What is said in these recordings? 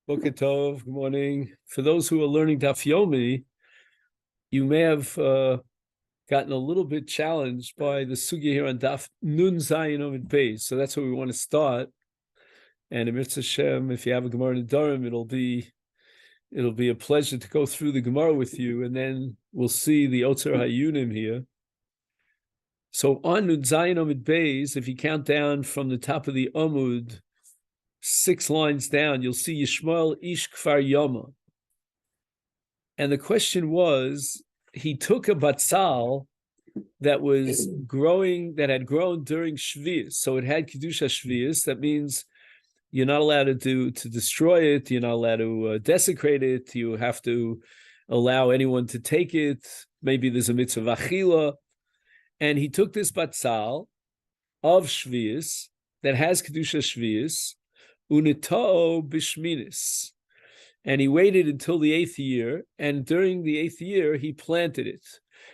Boker Tov, good morning. For those who are learning Daf Yomi, you may have gotten a little bit challenged by the sugya here on Daf Nun Zayin Omid Beis. So that's where we want to start. And in Mitzvah Shem, if you have a Gemara in Durham, it'll be a pleasure to go through the Gemara with you, and then we'll see the Otzer Hayunim here. So on Nun Zayin Omid Beis, if you count down from the top of the Amud, 6 lines down, you'll see Yishmael Ish Kfar Yoma. And the question was, he took a batzal that was growing, that had grown during Shvius. So it had Kedusha Shvius. That means you're not allowed to destroy it. You're not allowed to desecrate it. You have to allow anyone to take it. Maybe there's a mitzvah achila. And he took this batzal of Shvius that has Kedusha Shvius, Unitao bishminis, and he waited until the 8th year, and during the 8th year he planted it.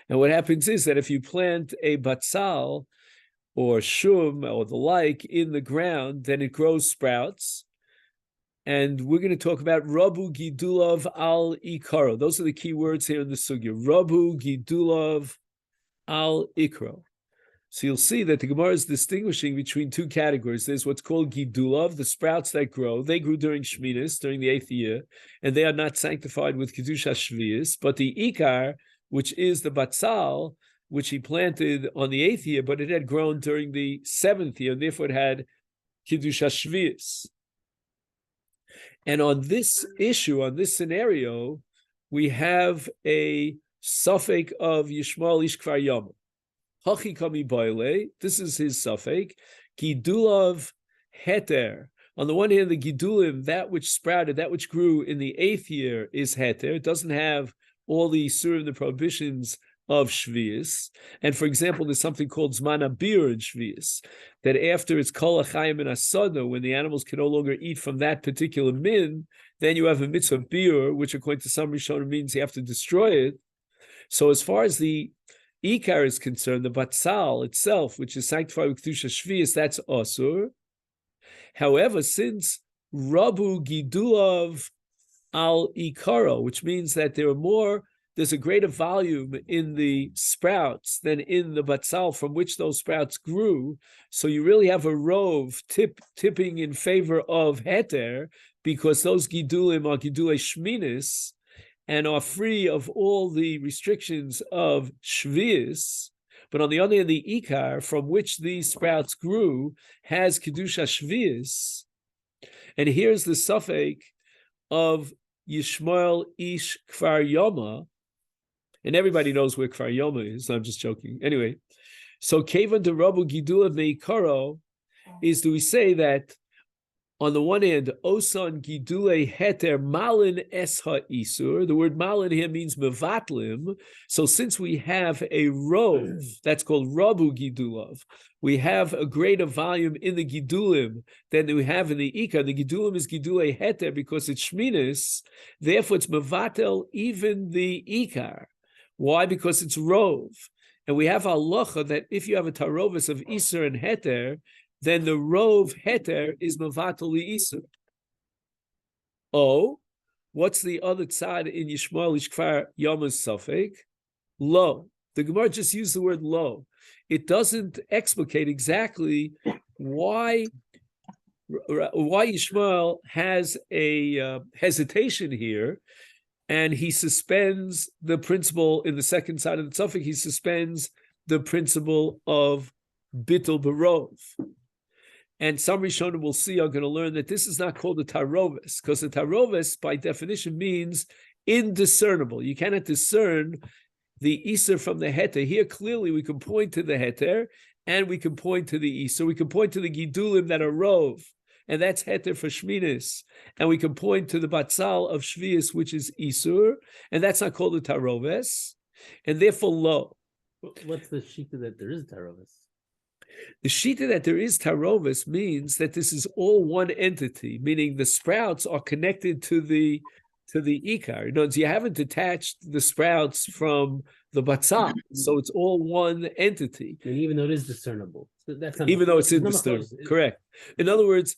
And what happens is that if you plant a batzal or shum or the like in the ground, then it grows sprouts. And we're going to talk about Rabu Gidulav al Ikaro. Those are the key words here in the sugya. Rabu Gidulav al Ikro. So you'll see that the Gemara is distinguishing between 2 categories. There's what's called Gidulav, the sprouts that grow. They grew during Shminis, during the 8th year, and they are not sanctified with Kedusha Shvius. But the Ikar, which is the Batzal, which he planted on the 8th year, but it had grown during the 7th year, and therefore it had Kedusha Shvius. And on this issue, on this scenario, we have a suffix of Yishmael Ish Kfar Yoma. This is his suffix. Gidulav heter. On the one hand, the gidulim, that which sprouted, that which grew in the 8th year, is heter. It doesn't have all the surim, the prohibitions of shvius. And for example, there's something called zman abir in shvius, that after it's kol achayim and asada, when the animals can no longer eat from that particular min, then you have a mitzvah bir, which according to some Rishonim means you have to destroy it. So as far as the Ikar is concerned, the batzal itself, which is sanctified with Kedusha Shvius, that's asur. However, since Rabu Gidulav al Ikaro, which means that there's a greater volume in the sprouts than in the batzal from which those sprouts grew, so you really have a rove tipping in favor of heter, because those Gidulim are Gidulei Shminis, and are free of all the restrictions of Shvius. But on the other hand, the Ikar, from which these sprouts grew, has Kedusha Shvius. And here's the suffix of Yishmael Ish Kfar Yoma. And everybody knows where Kfar Yoma is. I'm just joking. Anyway, so Kevan de Rabu Gidulav Meikaro is, do we say that on the one hand, Osan Gidule Heter Malin Es HaIsur. The word Malin here means Mevatlim. So since we have a rove, that's called Rabu Gidulav, we have a greater volume in the Gidulim than we have in the Ikar. The Gidulim is Gidule Heter because it's Shminis. Therefore, it's Mevatel even the Ikar. Why? Because it's rove. And we have halacha that if you have a tarovis of Isur and Heter, then the rove heter is mevatel isur. Oh, what's the other side in Yishmael Ish Kfar Yoma's suffix? Lo. The Gemara just used the word lo. It doesn't explicate exactly why Yishmael has a hesitation here, and he suspends the principle in the second side of the suffix. He suspends the principle of bittul barov. And some Rishonim we'll see are going to learn that this is not called a tarovis, because the tarovis, by definition, means indiscernible. You cannot discern the Isur from the heter. Here, clearly, we can point to the heter, and we can point to the Isur. We can point to the Gidulim that are rove, and that's heter for Shminis. And we can point to the Batzal of Shvius, which is Isur, and that's not called a tarovis, and therefore lo. What's the shita that there is tarovis? The shita that there is tarovis means that this is all one entity, meaning the sprouts are connected to the Ikar. In other words, you haven't detached the sprouts from the batzal, so it's all one entity. And even though it is discernible. That's not even though it's in not disturbed. machlokas. Correct. In other words,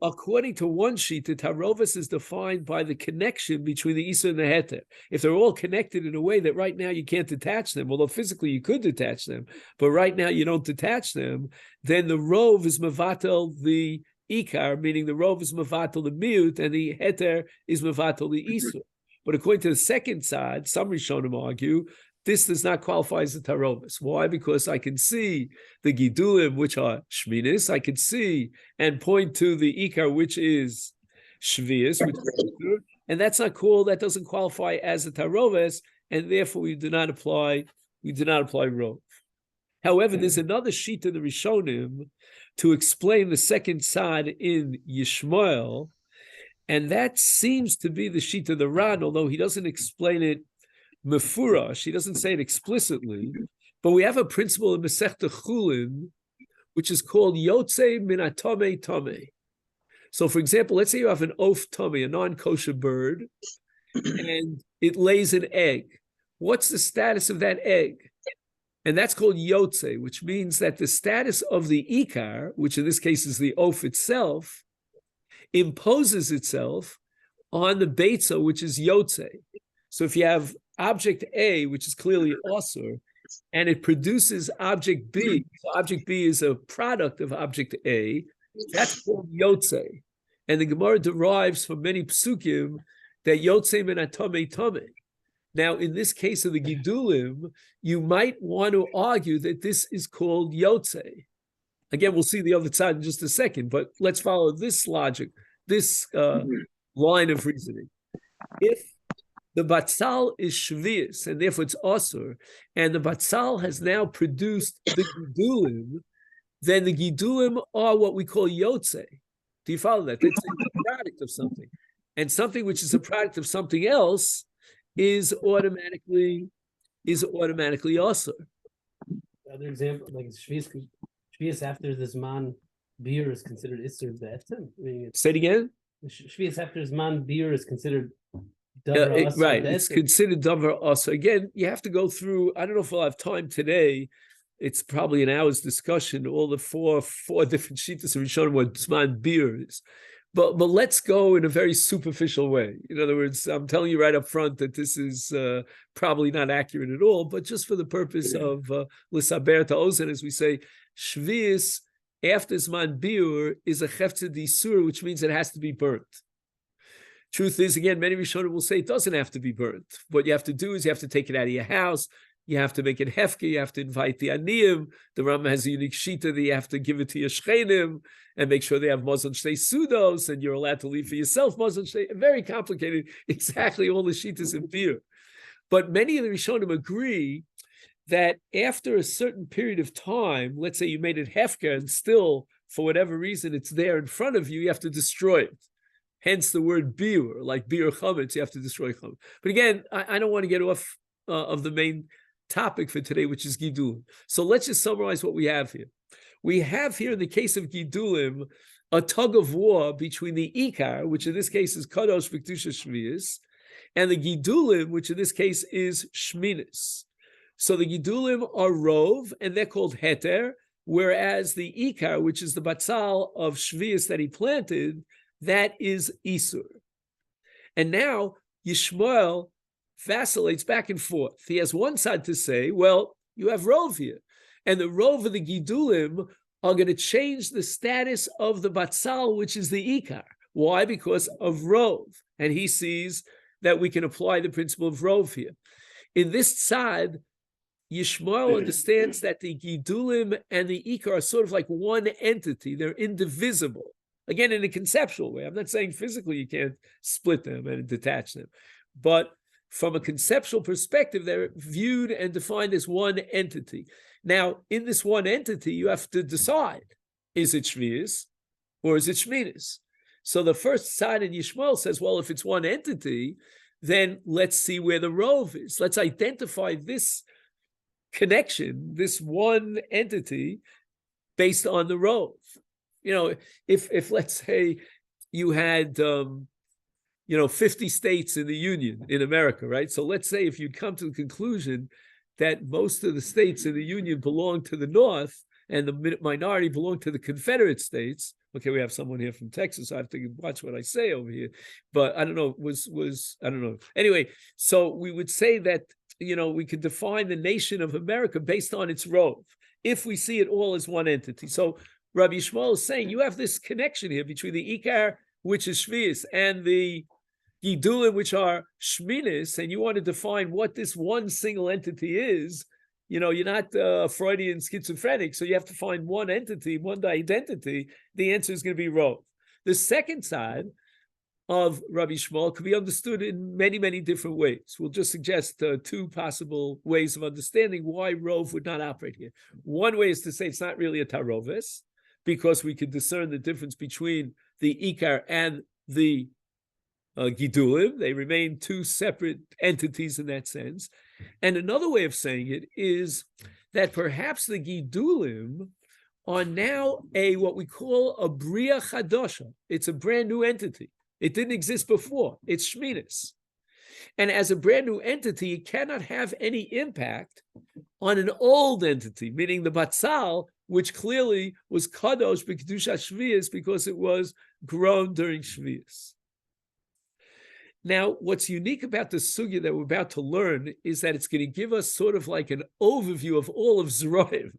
according to one sheet, the tarovis is defined by the connection between the Isur and the Heter. If they're all connected in a way that right now you can't detach them, although physically you could detach them, but right now you don't detach them, then the Rov is Mevatel the Ikar, meaning the Rov is Mevatel the Miut, and the Heter is Mevatel the Isur. But according to the second side, some Rishonim argue, this does not qualify as a tarovis. Why? Because I can see the Gidulim, which are Shminis, I can see and point to the Ikar, which is Shvius, which is Ikar, and that's not cool. That doesn't qualify as a tarovis, and therefore we do not apply Rov. However, there's another sheet in the Rishonim to explain the second side in Yishmael, and that seems to be the sheet of the Ran, although he doesn't explain it mefurash, he doesn't say it explicitly, but we have a principle in Masechta Chulin, which is called Yotze min atome tome. So, for example, let's say you have an oaf tummy, a non-kosher bird, and it lays an egg. What's the status of that egg? And that's called Yotze, which means that the status of the Ikar, which in this case is the oaf itself, imposes itself on the Beitza, which is Yotze. So if you have object A, which is clearly Asur, and it produces object B, so object B is a product of object A, that's called Yotze. And the Gemara derives from many psukim that Yotze min atome tome. Now, in this case of the Gidulim, you might want to argue that this is called Yotze. Again, we'll see the other side in just a second, but let's follow this logic, this line of reasoning. If the batzal is shvius, and therefore it's asur, and the batzal has now produced the gidulim, then the gidulim are what we call yotze. Do you follow that? It's a product of something. And something which is a product of something else is automatically asur. Other example, like shvius after this man beer is considered isur be'etzem. I mean, Say it again? Shvius after this man beer is considered right, it's considered davar asa. Again, you have to go through. I don't know if we'll have time today. It's probably an hour's discussion. All the four different shittas of Rishonim what zman bir is, but let's go in a very superficial way. In other words, I'm telling you right up front that this is probably not accurate at all. But just for the purpose of l'saber ta'ozen, as we say, shvius after zman bir is a cheftzeh d'isur, which means it has to be burnt. Truth is, again, many Rishonim will say it doesn't have to be burnt. What you have to do is you have to take it out of your house. You have to make it hefke. You have to invite the aniyim. The Rambam has a unique shita that you have to give it to your shchenim and make sure they have mazon shtei sudos, and you're allowed to leave for yourself mazon shtei. Very complicated. Exactly all the shitas in beer. But many of the Rishonim agree that after a certain period of time, let's say you made it hefke and still, for whatever reason, it's there in front of you, you have to destroy it. Hence the word biur, like biur chametz, you have to destroy chametz. But again, I don't want to get off of the main topic for today, which is Gidulim. So let's just summarize what we have here. We have here, in the case of Gidulim, a tug of war between the Ikar, which in this case is Kadosh V'Kedusha Shvius, and the Gidulim, which in this case is Shminis. So the Gidulim are Rov, and they're called Heter, whereas the Ikar, which is the Batzal of Shvius that he planted, that is Isur. And now Yishmael vacillates back and forth. He has one side to say, well, you have Rov here. And the Rov of the Gidulim are going to change the status of the Batzal, which is the Ikar. Why? Because of Rov. And he sees that we can apply the principle of Rov here. In this side, Yishmael understands that the Gidulim and the Ikar are sort of like one entity. They're indivisible. Again, in a conceptual way. I'm not saying physically you can't split them and detach them. But from a conceptual perspective, they're viewed and defined as one entity. Now, in this one entity, you have to decide, is it Shvius or is it Shminis? So the first side in Yishmael says, well, if it's one entity, then let's see where the Rov is. Let's identify this connection, this one entity, based on the Rov. You know, if let's say you had 50 states in the Union in America, right? So let's say if you'd come to the conclusion that most of the states in the Union belong to the North and the minority belong to the Confederate States. Okay, we have someone here from Texas, so I have to watch what I say over here. But I don't know, I don't know. Anyway, so we would say that, we could define the nation of America based on its rove, if we see it all as one entity. So Rabbi Yishmael is saying you have this connection here between the Ikar, which is Shvius, and the Gidulim, which are Shminis, and you want to define what this one single entity is. You're not Freudian schizophrenic, so you have to find one entity, one identity. The answer is going to be Rove. The second side of Rabbi Yishmael could be understood in many, many different ways. We'll just suggest two possible ways of understanding why Rove would not operate here. One way is to say it's not really a Tarovis, because we could discern the difference between the Ikar and the Gidulim. They remain two separate entities in that sense. And another way of saying it is that perhaps the Gidulim are now what we call a Bria Chadosha. It's a brand new entity. It didn't exist before. It's Shminis. And as a brand new entity, it cannot have any impact on an old entity, meaning the Batzal, which clearly was Kadosh b'Kedusha Shvius because it was grown during Shvius. Now, what's unique about the sugya that we're about to learn is that it's going to give us sort of like an overview of all of Zeroim.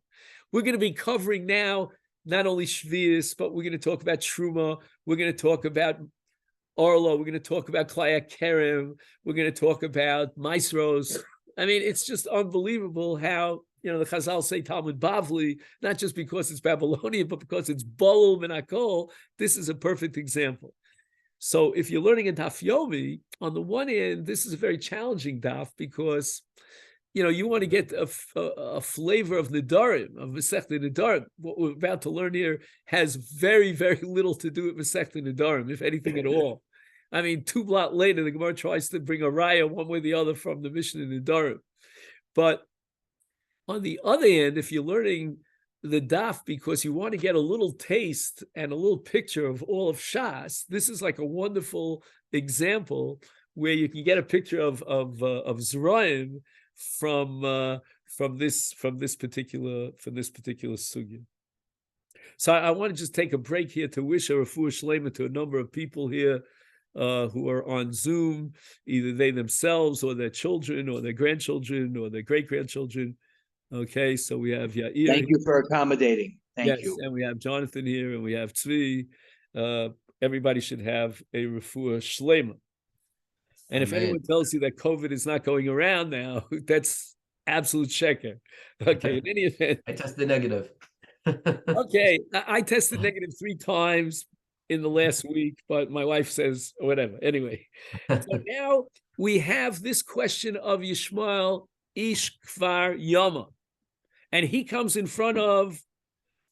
We're going to be covering now not only Shvius, but we're going to talk about Truma, we're going to talk about Orlo, we're going to talk about Klaya Kerem, we're going to talk about Maestros. I mean, it's just unbelievable how, the Chazal say Talmud Bavli, not just because it's Babylonian, but because it's Bolul and Akol. This is a perfect example. So if you're learning in Daf Yomi, on the one hand, this is a very challenging daf because, you want to get a flavor of Nedarim, of Masechta Nedarim. What we're about to learn here has very, very little to do with Masechta Nedarim, if anything at all. I mean, 2 blot later, the Gemara tries to bring a raya one way or the other from the Mishnah Nedarim. But on the other hand, if you're learning the daf because you want to get a little taste and a little picture of all of Shas, this is like a wonderful example where you can get a picture of Zeraim from this particular sugya. So I want to just take a break here to wish a refuah shlema to a number of people here who are on Zoom, either they themselves or their children or their grandchildren or their great-grandchildren. Okay, so we have Yair. Thank you for accommodating. Thank you. And we have Jonathan here, and we have Tzvi. Everybody should have a refuah shlema. And if anyone tells you that COVID is not going around now, that's absolute sheker. Okay, in any event. I tested negative. Okay, I tested negative 3 times in the last week, but my wife says whatever. Anyway, so now we have this question of Yishmael Ish Kfar Yama. And he comes in front of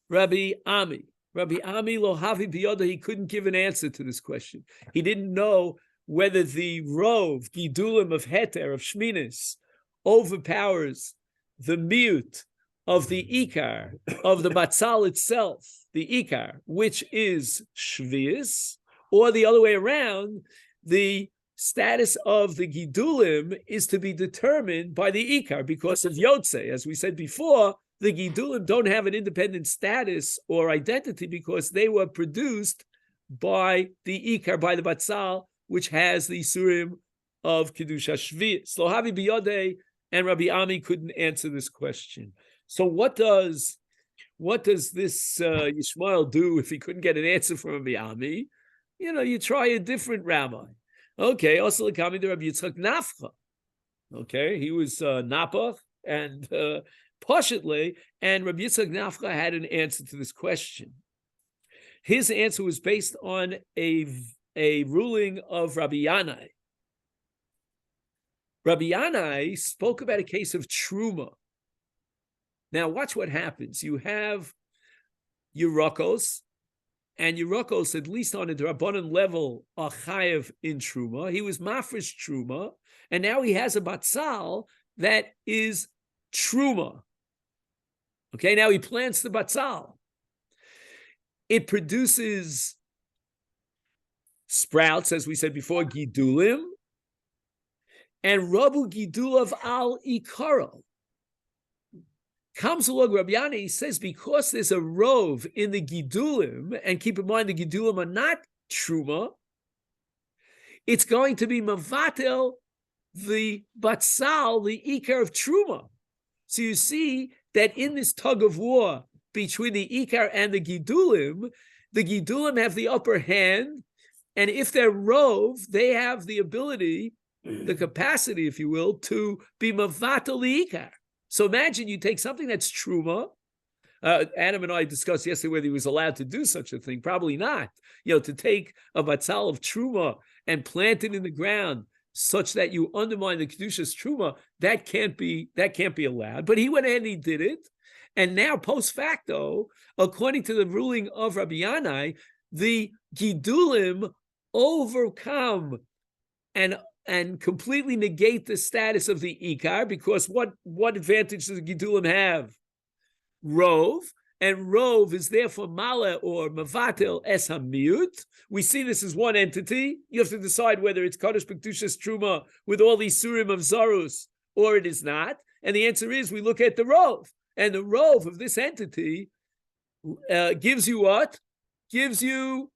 Rabbi Ami. Rabbi Ami Lohavi Biyoda, he couldn't give an answer to this question. He didn't know whether the Rov, Gidulim of Heter, of Shminis, overpowers the miut of the Ikar, of the Batzal itself, the Ikar, which is Shvius, or the other way around, the status of the Gidulim is to be determined by the Ikar because of Yotze. As we said before, the Gidulim don't have an independent status or identity because they were produced by the Ikar, by the Batzal, which has the Surim of Kedusha Shvius. Lohavi Biyodei and Rabbi Ami couldn't answer this question. So what does this Yishmael do if he couldn't get an answer from Rabbi Ami? You try a different rabbi. Okay, also the Kami to Rabbi Yitzchak Nafcha. Okay, he was Napach and Pashatli, and Rabbi Yitzchak Nafcha had an answer to this question. His answer was based on a ruling of Rabbi Yanai. Rabbi Yanai spoke about a case of Truma. Now watch what happens. You have Yerakos, and Yerakos, at least on a Drabanan level, are chayev in Truma. He was mafresh Truma, and now he has a Batzal that is Truma. Okay, now he plants the Batzal. It produces sprouts, as we said before, Gidulim, and Rabu Gidulav al Ikaro. Comes along Rabbi Yana, he says, because there's a rove in the Gidulim, and keep in mind the Gidulim are not Truma, it's going to be Mavatel, the Batsal, the Ikar of Truma. So you see that in this tug of war between the Ikar and the Gidulim have the upper hand, and if they're rove, they have the ability, the capacity, if you will, to be Mavatel the Ikar. So imagine you take something that's Truma. Adam and I discussed yesterday whether he was allowed to do such a thing. Probably not. To take a batzal of Truma and plant it in the ground such that you undermine the Kedushas Truma, that can't be allowed. But he went ahead and he did it. And now, post facto, according to the ruling of Rabbi Yanai, the Gidulim overcome and completely negate the status of the Ikar, because what advantage does the Gidulim have? Rove, and Rove is therefore Mala or Mavatel Es HaMiut. We see this as one entity. You have to decide whether it's Kodesh B'Kedushas Truma with all these Surim of Zarus, or it is not. And the answer is we look at the Rove. And the Rove of this entity gives you what? Gives you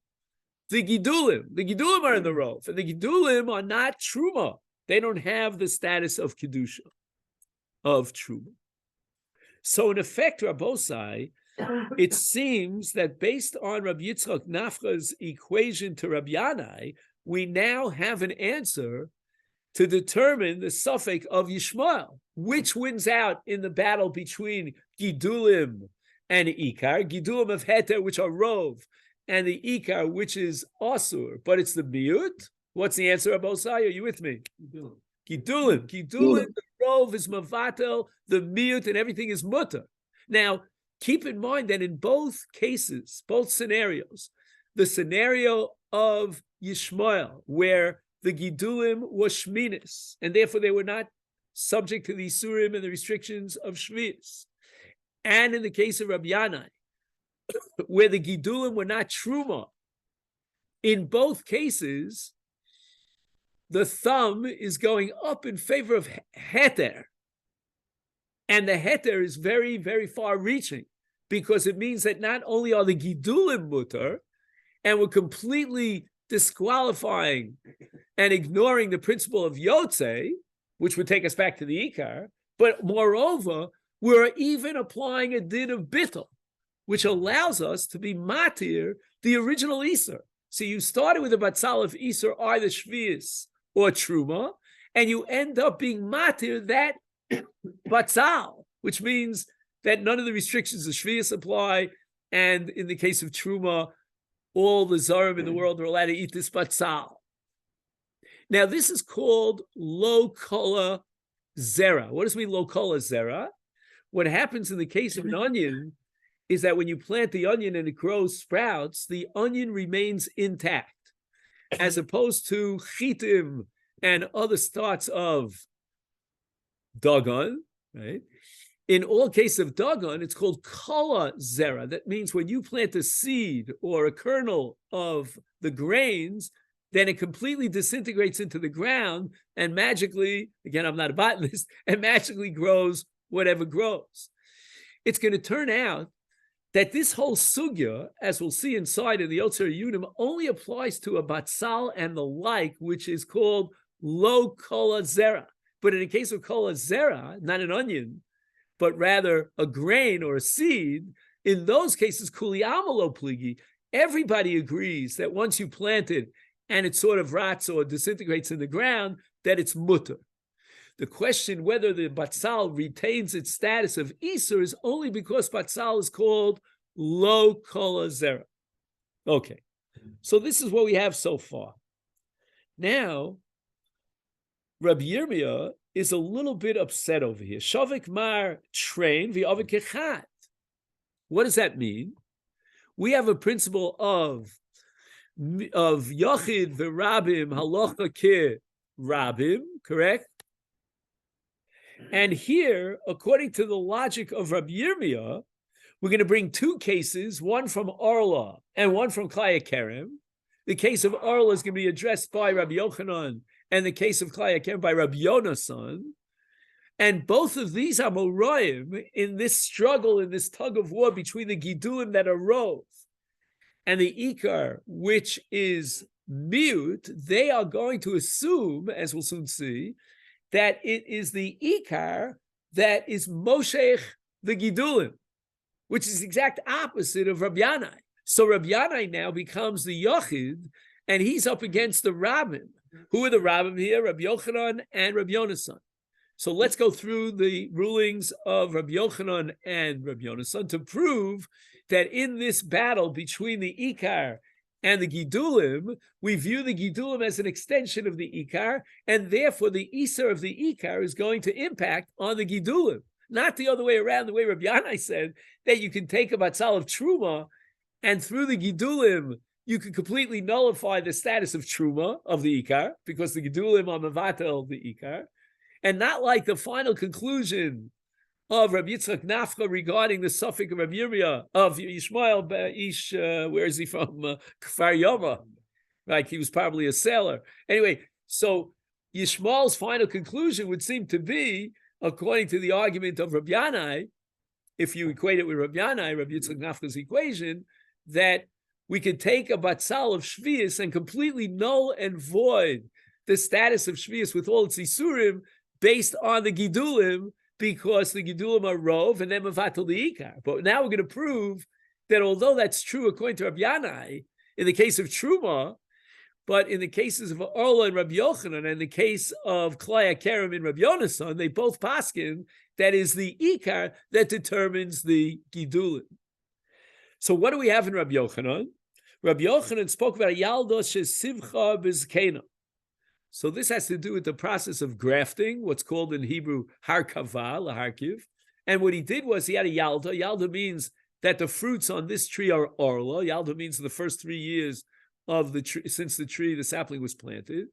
the Gidulim. The Gidulim are in the Rove, and the Gidulim are not Truma. They don't have the status of Kedusha, of Truma. So in effect, Rabbosai, it seems that based on Rabbi Yitzchak Nafcha's equation to Rabbi Yanai, we now have an answer to determine the suffix of Yishmael, which wins out in the battle between Gidulim and Ikar, Gidulim of Heter, which are Rove, and the Ikar, which is Asur, but it's the Miut. What's the answer, Rabbosai? Are you with me? Gidulim. The Rove is Mavatel, the Miut, and everything is Mutter. Now, keep in mind that in both cases, both scenarios, the scenario of Yishmael, where the Gidulim was Shminis, and therefore they were not subject to the Isurim and the restrictions of Shminis, and in the case of Rabbi Yanai, where the Gidulim were not Truma, in both cases, the thumb is going up in favor of Heter. And the Heter is very, very far reaching, because it means that not only are the Gidulim mutter, and we're completely disqualifying and ignoring the principle of Yotze, which would take us back to the Ikar, but moreover, we're even applying a din of Bittul, which allows us to be matir the original Isur. So you started with a batzal of Isur, either Shvius or Truma, and you end up being matir that batzal, which means that none of the restrictions of Shvius apply, and in the case of Truma, all the Zarim in the world are allowed to eat this batzal. Now, this is called lo kola zera. What does it mean, lo kola zera? What happens in the case of an onion is that when you plant the onion and it grows sprouts, the onion remains intact, as opposed to chitim and other starts of dagon, right? In all cases of dagon, it's called kala zera. That means when you plant a seed or a kernel of the grains, then it completely disintegrates into the ground and magically, again, I'm not a botanist, and magically grows whatever grows. It's going to turn out that this whole sugya, as we'll see inside of the Yotzer Yunim, only applies to a batzal and the like, which is called lo kola zera. But in the case of kola zera, not an onion, but rather a grain or a seed, in those cases, kuli amalo pligi, everybody agrees that once you plant it and it sort of rots or disintegrates in the ground, that it's mutter. The question whether the batzal retains its status of Isur is only because batzal is called lo kola zera. Okay, so this is what we have so far. Now, Rabbi Yirmiyah is a little bit upset over here. Shavik mar train v'avik echad. What does that mean? We have a principle of Yachid v'Rabim halacha ke Rabim, correct? And here, according to the logic of Rabbi Yirmiyah, we're going to bring two cases, one from Orla and one from Klaya Kerem. The case of Orla is going to be addressed by Rabbi Yochanan, and the case of Klaya Kerem by Rabbi Yonasan. And both of these Amoraim, in this struggle, in this tug of war between the Gidulim that are Rov and the Ikar, which is Miut, they are going to assume, as we'll soon see, that it is the Ikar that is Moshech the Gidulim, which is the exact opposite of Rabbi Yanai. So Rabbi Yanai now becomes the Yochid, and he's up against the Rabbim. Who are the Rabbim here? Rabbi Yochanan and Rabbi Yonasan. So let's go through the rulings of Rabbi Yochanan and Rabbi Yonasan to prove that in this battle between the Ikar and the Gidulim, we view the Gidulim as an extension of the Ikar, and therefore the Isar of the Ikar is going to impact on the Gidulim. Not the other way around, the way Rabbi Yanai said, that you can take a batzal of Truma, and through the Gidulim, you can completely nullify the status of Truma, of the Ikar, because the Gidulim are Mavatel, the Ikar. And not like the final conclusion of Rabbi Yitzchak Nafcha regarding the suffix of Rabbi Yirmiyah, of Yishmael Ish, where is he from? Kfar Yoma. Right, he was probably a sailor. Anyway, so Yishmael's final conclusion would seem to be, according to the argument of Rabbi Yanai, if you equate it with Rabbi Yanai, Rabbi Yitzchak Nafcha's equation, that we could take a batzal of Shvius and completely null and void the status of Shvius with all its Isurim based on the Gidulim, because the Gidulim are Rov and then Mavatal the Ikar. But now we're going to prove that although that's true according to Rabbi Yanai, in the case of Truma, but in the cases of Orla and Rabbi Yochanan, and the case of Klai HaKerem and Rabbi Yonasan, they both paskin that is the Ikar that determines the Gidulim. So what do we have in Rabbi Yochanan? Rabbi Yochanan spoke about Yaldo Shesivcha Bizkena. So this has to do with the process of grafting, what's called in Hebrew harkava, laharkiv. And what he did was he had a yalda. Yalda means that the fruits on this tree are orla. Yalda means the first 3 years of the tree, since the sapling was planted.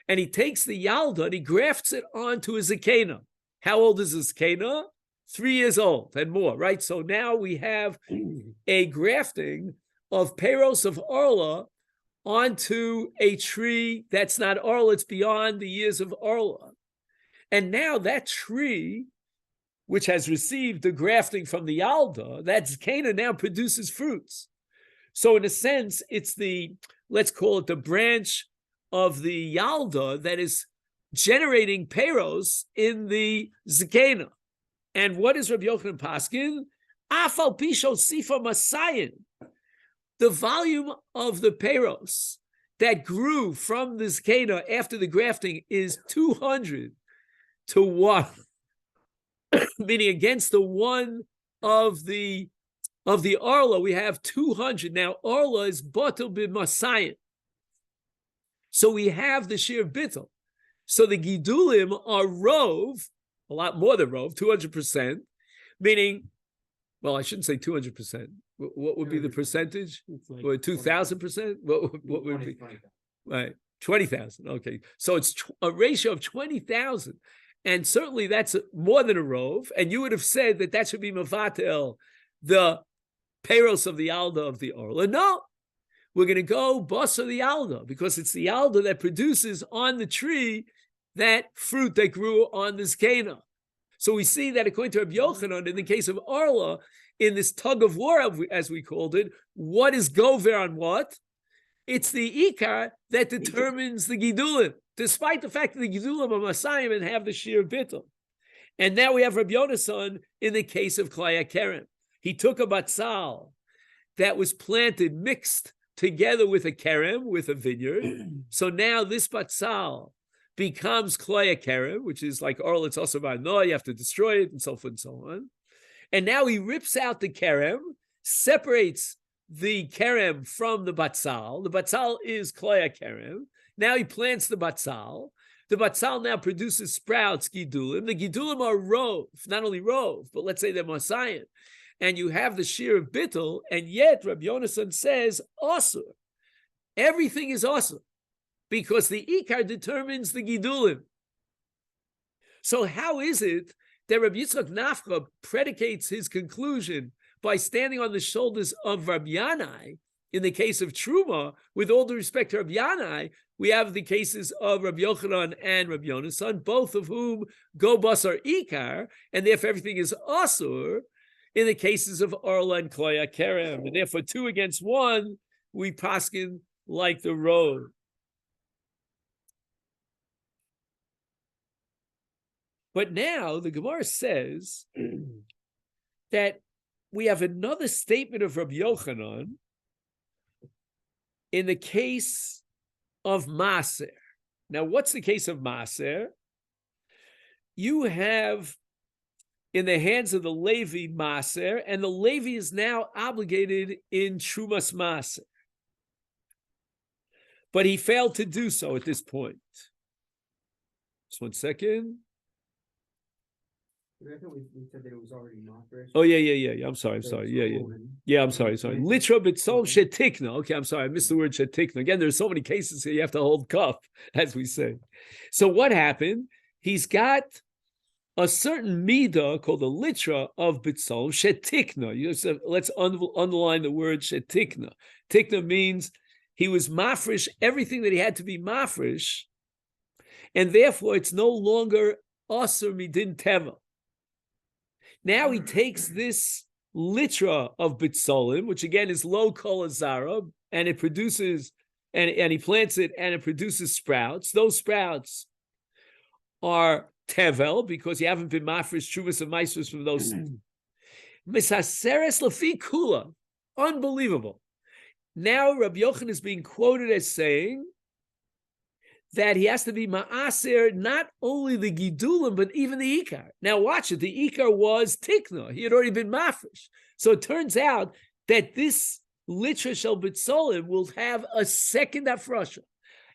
And he takes the yalda and he grafts it onto a zakena. How old is a zakena? 3 years old and more, right? So now we have a grafting of peros of orla onto a tree that's not orla, it's beyond the years of orla. And now that tree, which has received the grafting from the yalda, that zakena now produces fruits. So in a sense, it's the, let's call it the branch of the yalda that is generating peros in the zakena. And what is Rabbi Yochanan Paskin? Afal pisho sifa masayin. The volume of the peros that grew from the zakena after the grafting is 200 to 1, meaning against the one of the orla, we have 200. Now, orla is batel b'masayin. So we have the sheer bittel. So the gidulim are rov, a lot more than rov, 200%, meaning, well, I shouldn't say 200%. What would be the percentage? Like 2,000%? What would it be? Right, 20,000. Okay, so it's a ratio of 20,000, and certainly that's more than a rov. And you would have said that that should be mavatel, the peros of the alda of the orla. No, we're going to go boss of the alda, because it's the alda that produces on the tree that fruit that grew on the zakena. So we see that according to Rabbi Yochanan, in the case of orla, in this tug of war, as we called it, what is gover on what? It's the Ikar that determines the Gidulim, despite the fact that the Gidulim are Masayim and have the sheer bittul. And now we have Rabbi Yonasan in the case of Klai HaKerem. He took a batzal that was planted, mixed together with a kerem, with a vineyard. So now this batzal becomes Klai HaKerem, which is like Orla, it's also by no, you have to destroy it, and so forth and so on. And now he rips out the kerem, separates the kerem from the batzal. The batzal is Klai HaKerem. Now he plants the batzal. The batzal now produces sprouts, gidulim. The gidulim are rov, not only rov, but let's say they're masayim. And you have the shear of bittul, and yet Rabbi Yonasan says, asur. Everything is asur, because the ikar determines the gidulim. So how is it that Rabbi Yitzchak Nafcha predicates his conclusion by standing on the shoulders of Rabbi Yanai In the case of Truma, with all due respect to Rabbi Yanai, we have the cases of Rabbi Yochanan and Rabbi Yonasan, both of whom go basar Ikar, and therefore everything is asur. In the cases of Arla and Kloya Kerem, and therefore 2 against 1, we paskin like the road. But now the Gemara says that we have another statement of Rabbi Yochanan in the case of Maser. Now, what's the case of Maser? You have in the hands of the Levi Maser, and the Levi is now obligated in Trumas Maser. But he failed to do so at this point. Just 1 second. I thought we said that it was already mafresh. Oh, yeah. I'm sorry. Yeah, I'm sorry. Litra b'tzol shetikna. Okay, I'm sorry. I missed the word shetikna. Again, there's so many cases here you have to hold cuff, as we say. So what happened? He's got a certain midah called the litra of b'tzol shetikna. Let's underline the word shetikna. Tikna means he was mafresh everything that he had to be mafresh, and therefore it's no longer asur midin teva. Now he takes this litra of bitzolim, which again is low kol azara, and it produces, and he plants it, and it produces sprouts. Those sprouts are tevel because you haven't been mafresh truvas and maisros from those. Misaseres lafi kula, unbelievable. Now Rabbi Yochanan is being quoted as saying that he has to be ma'aser not only the gidulim but even the ikar. Now watch it. The ikar was tikna. He had already been mafresh. So it turns out that this litra shel bitzolim will have a second afrasha.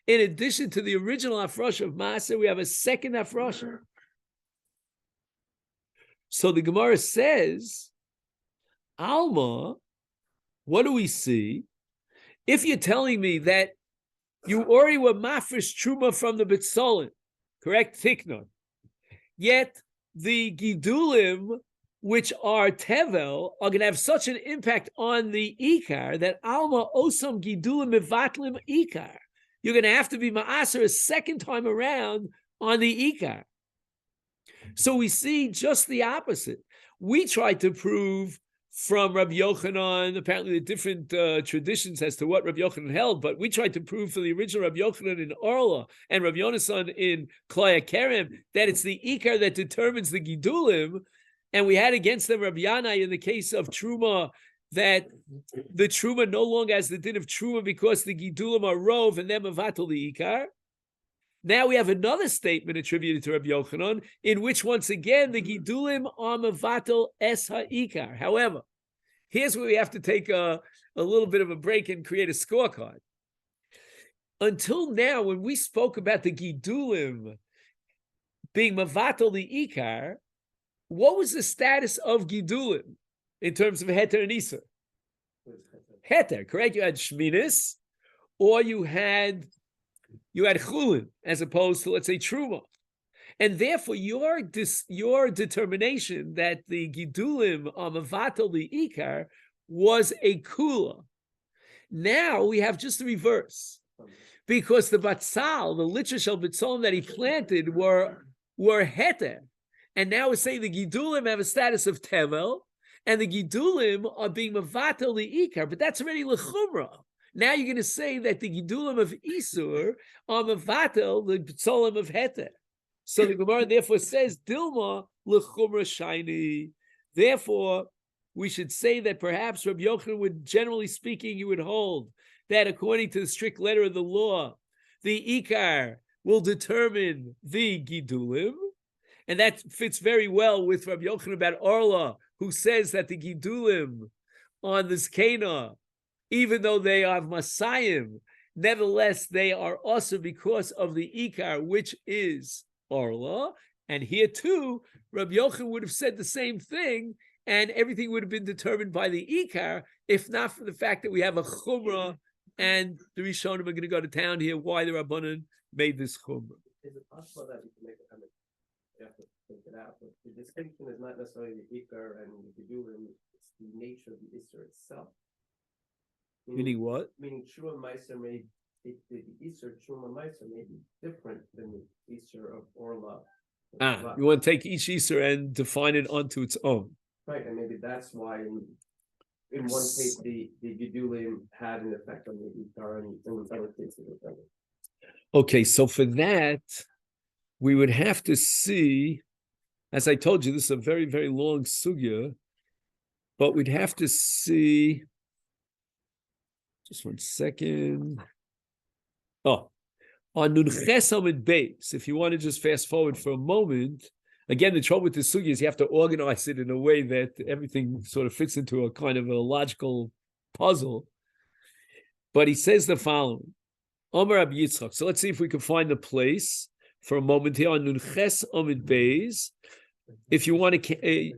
In addition to the original afrasha of maaser, we have a second afrasha. So the Gemara says, Alma, what do we see? If you're telling me that you already were mafresh truma from the bitzolim, correct? Tiknon. Yet the gidulim, which are tevel, are going to have such an impact on the ikar that alma osam gidulim mevatlim ikar. You're going to have to be ma'aser a second time around on the ikar. So we see just the opposite. We tried to prove from Rabbi Yochanan, apparently the different traditions as to what Rabbi Yochanan held, but we tried to prove for the original Rabbi Yochanan in Orla and Rabbi Yonasan in Klaya Kerem that it's the Ikar that determines the Gidulim, and we had against them Rabbi Yanai in the case of Truma, that the Truma no longer has the din of Truma because the Gidulim are Rov and they're Mavatal the Ikar. Now we have another statement attributed to Rabbi Yochanan, in which once again the Gidulim are Mavatal Es HaIkar. However, here's where we have to take a little bit of a break and create a scorecard. Until now, when we spoke about the Gidulim being Mavatal the Ikar, what was the status of Gidulim in terms of Heter and Isur? Heter, correct? You had Shminis, or you had Chulin, as opposed to, let's say, Truma. And therefore, your determination that the Gidulim are Mavatal the Ikar was a Kula. Now we have just the reverse. Because the Batzal, the Litra Shel Bitzolim that he planted were Heter. And now we're saying the Gidulim have a status of Tevel, and the Gidulim are being Mavatal the Ikar, but that's already L'chumra. Now you're going to say that the Gidulim of Isur are Mavatal, the Bitzolim of Heter. So the Gemara therefore says, Dilma L'chumra Shaini. Therefore, we should say that perhaps Rabbi Yochanan would, generally speaking, he would hold that according to the strict letter of the law, the Ikar will determine the Gidulim. And that fits very well with Rabbi Yochanan about Orla, who says that the Gidulim on the Zkena, even though they are Masayim, nevertheless they are also because of the Ikar, which is Orla. And here too, Rabbi Yochanan would have said the same thing, and everything would have been determined by the Ikar, if not for the fact that we have a Chumrah, and the Rishonim are going to go to town here why the Rabbanan made this Chumrah. Is it possible that we can make a comment? You have to think it out, but the distinction is not necessarily the Ikar and the Gidulim, it's the nature of the Isser itself. Meaning what? Meaning Truma Meiser may the Easter Truma Meiser may be different than the Easter of Orla. You want to take each Easter and define it onto its own. Right, and maybe that's why in one case the Gidulim had an effect on the Ikar, and in other cases it doesn't. Okay, so for that, we would have to see, as I told you, this is a very, very long sugya, but we'd have to see, just 1 second. Oh, on Nun Ches Amud Beis, if you want to just fast forward for a moment, again, the trouble with the sugya is you have to organize it in a way that everything sort of fits into a kind of a logical puzzle. But he says the following, Omer Rabbi Yitzchak. So let's see if we can find the place for a moment here on Nun Ches Amud Beis. If you want to,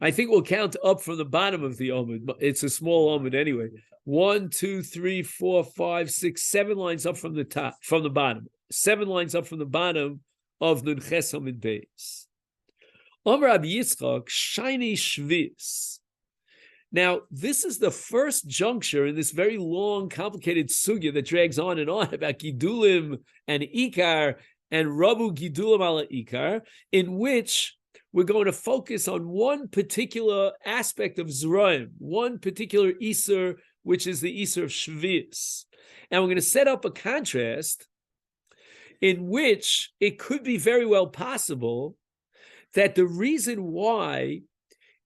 I think we'll count up from the bottom of the Amud. It's a small Amud anyway. 1, 2, 3, 4, 5, 6, 7 lines up from the top, from the bottom. 7 lines up from the bottom of Nun Ches Amud Beis. Omer Rabbi Yitzchak, shiny shvis. Now, this is the first juncture in this very long, complicated sugya that drags on and on about Gidulim and Ikar and Rabu Gidulim ala Ikar, in which we're going to focus on one particular aspect of Zraim, one particular Isser, which is the Isser of Shvis. And we're going to set up a contrast in which it could be very well possible that the reason why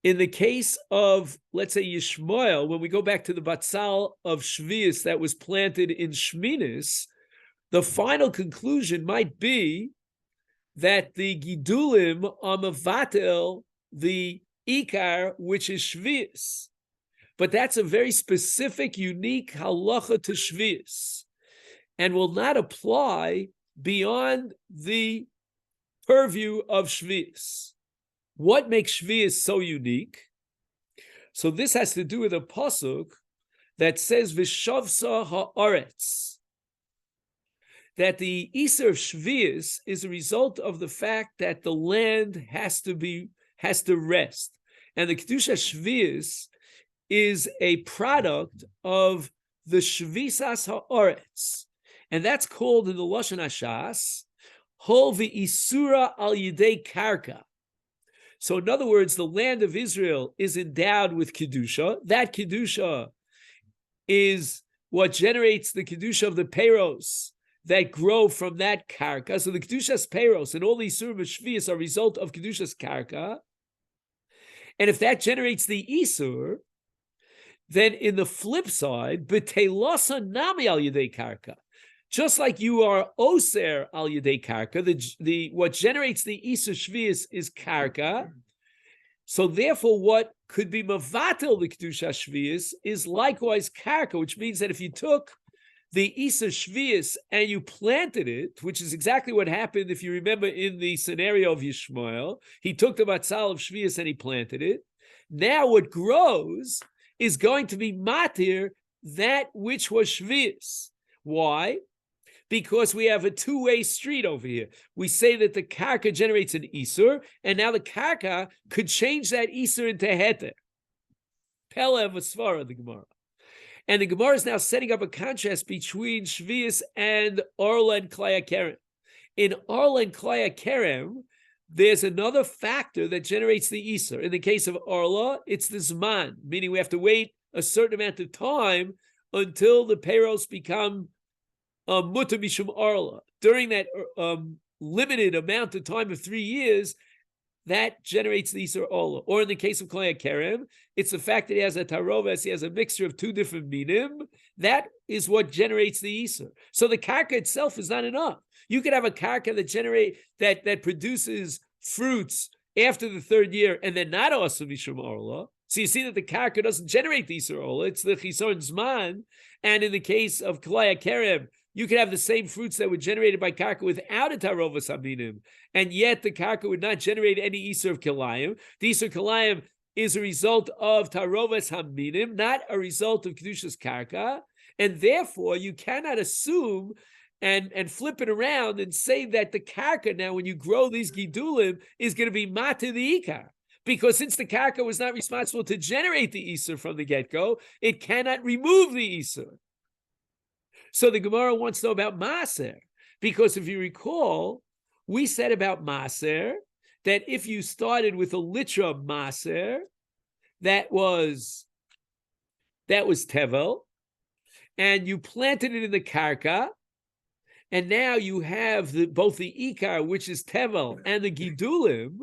in the case of, let's say, Yishmael, when we go back to the Batzal of Shvius that was planted in Shminis, the final conclusion might be that the Gidulim are mevatel the Ikar, which is Shvius. But that's a very specific, unique halacha to Shvius and will not apply beyond the purview of Shvius. What makes Shvius so unique? So this has to do with a pasuk that says V'shavsa ha'aretz, that the Isser of Shvius is a result of the fact that the land has to rest, and the Kedusha Shvius is a product of the Shvisas ha'aretz, and that's called in the Lashon Hashas Hol v'isura al yidei karka. So in other words, the land of Israel is endowed with Kedusha. That Kedusha is what generates the Kedusha of the Peiros that grow from that Karka. So the Kedushas Peiros and all these Isur Shvius are a result of Kedushas Karka. And if that generates the Isur, then in the flip side, B'teilasa nami al yedei Karka. Just like you are oser al yedei karka, the what generates the Isur Shvius is karka. So therefore, what could be mavatel the kedusha Shvius is likewise karka, which means that if you took the Isur Shvius and you planted it, which is exactly what happened, if you remember in the scenario of Yishmael, he took the matzal of Shvius and he planted it. Now what grows is going to be matir that which was Shvius. Why? Because we have a two-way street over here. We say that the karka generates an Isur, and now the karka could change that Isur into heter. Pele v'svara, the Gemara. And the Gemara is now setting up a contrast between Shvius and Orla and Klaya Kerem. In Orla and Klaya Kerem, there's another factor that generates the Isur. In the case of Orla, it's the Zman, meaning we have to wait a certain amount of time until the Peiros become Mutter Mishum Orla. During that limited amount of time of 3 years, that generates the Isur Orla. Or in the case of Klaya Kerem, it's the fact that he has a taroves, he has a mixture of 2 different minim. That is what generates the Isur. So the karka itself is not enough. You could have a karka that produces fruits after the 3rd year and then not also Mishum Orla. So you see that the karka doesn't generate the Isur Orla, it's the Chisorn Zman. And in the case of Klaya Kerem, you could have the same fruits that were generated by karka without a tarovas haminim, and yet the karka would not generate any Isur of Kilayim. The Isur Kilayim is a result of tarovas haminim, not a result of Kedushas karka, and therefore you cannot assume and flip it around and say that the karka now, when you grow these gidulim, is going to be mata the Ikar. because since the karka was not responsible to generate the Isur from the get-go, it cannot remove the Isur. So the Gemara wants to know about Maser, because if you recall, we said about Maser that if you started with a litra Maser, that was Tevel, and you planted it in the karka, and now you have both the Ikar, which is Tevel, and the Gidulim,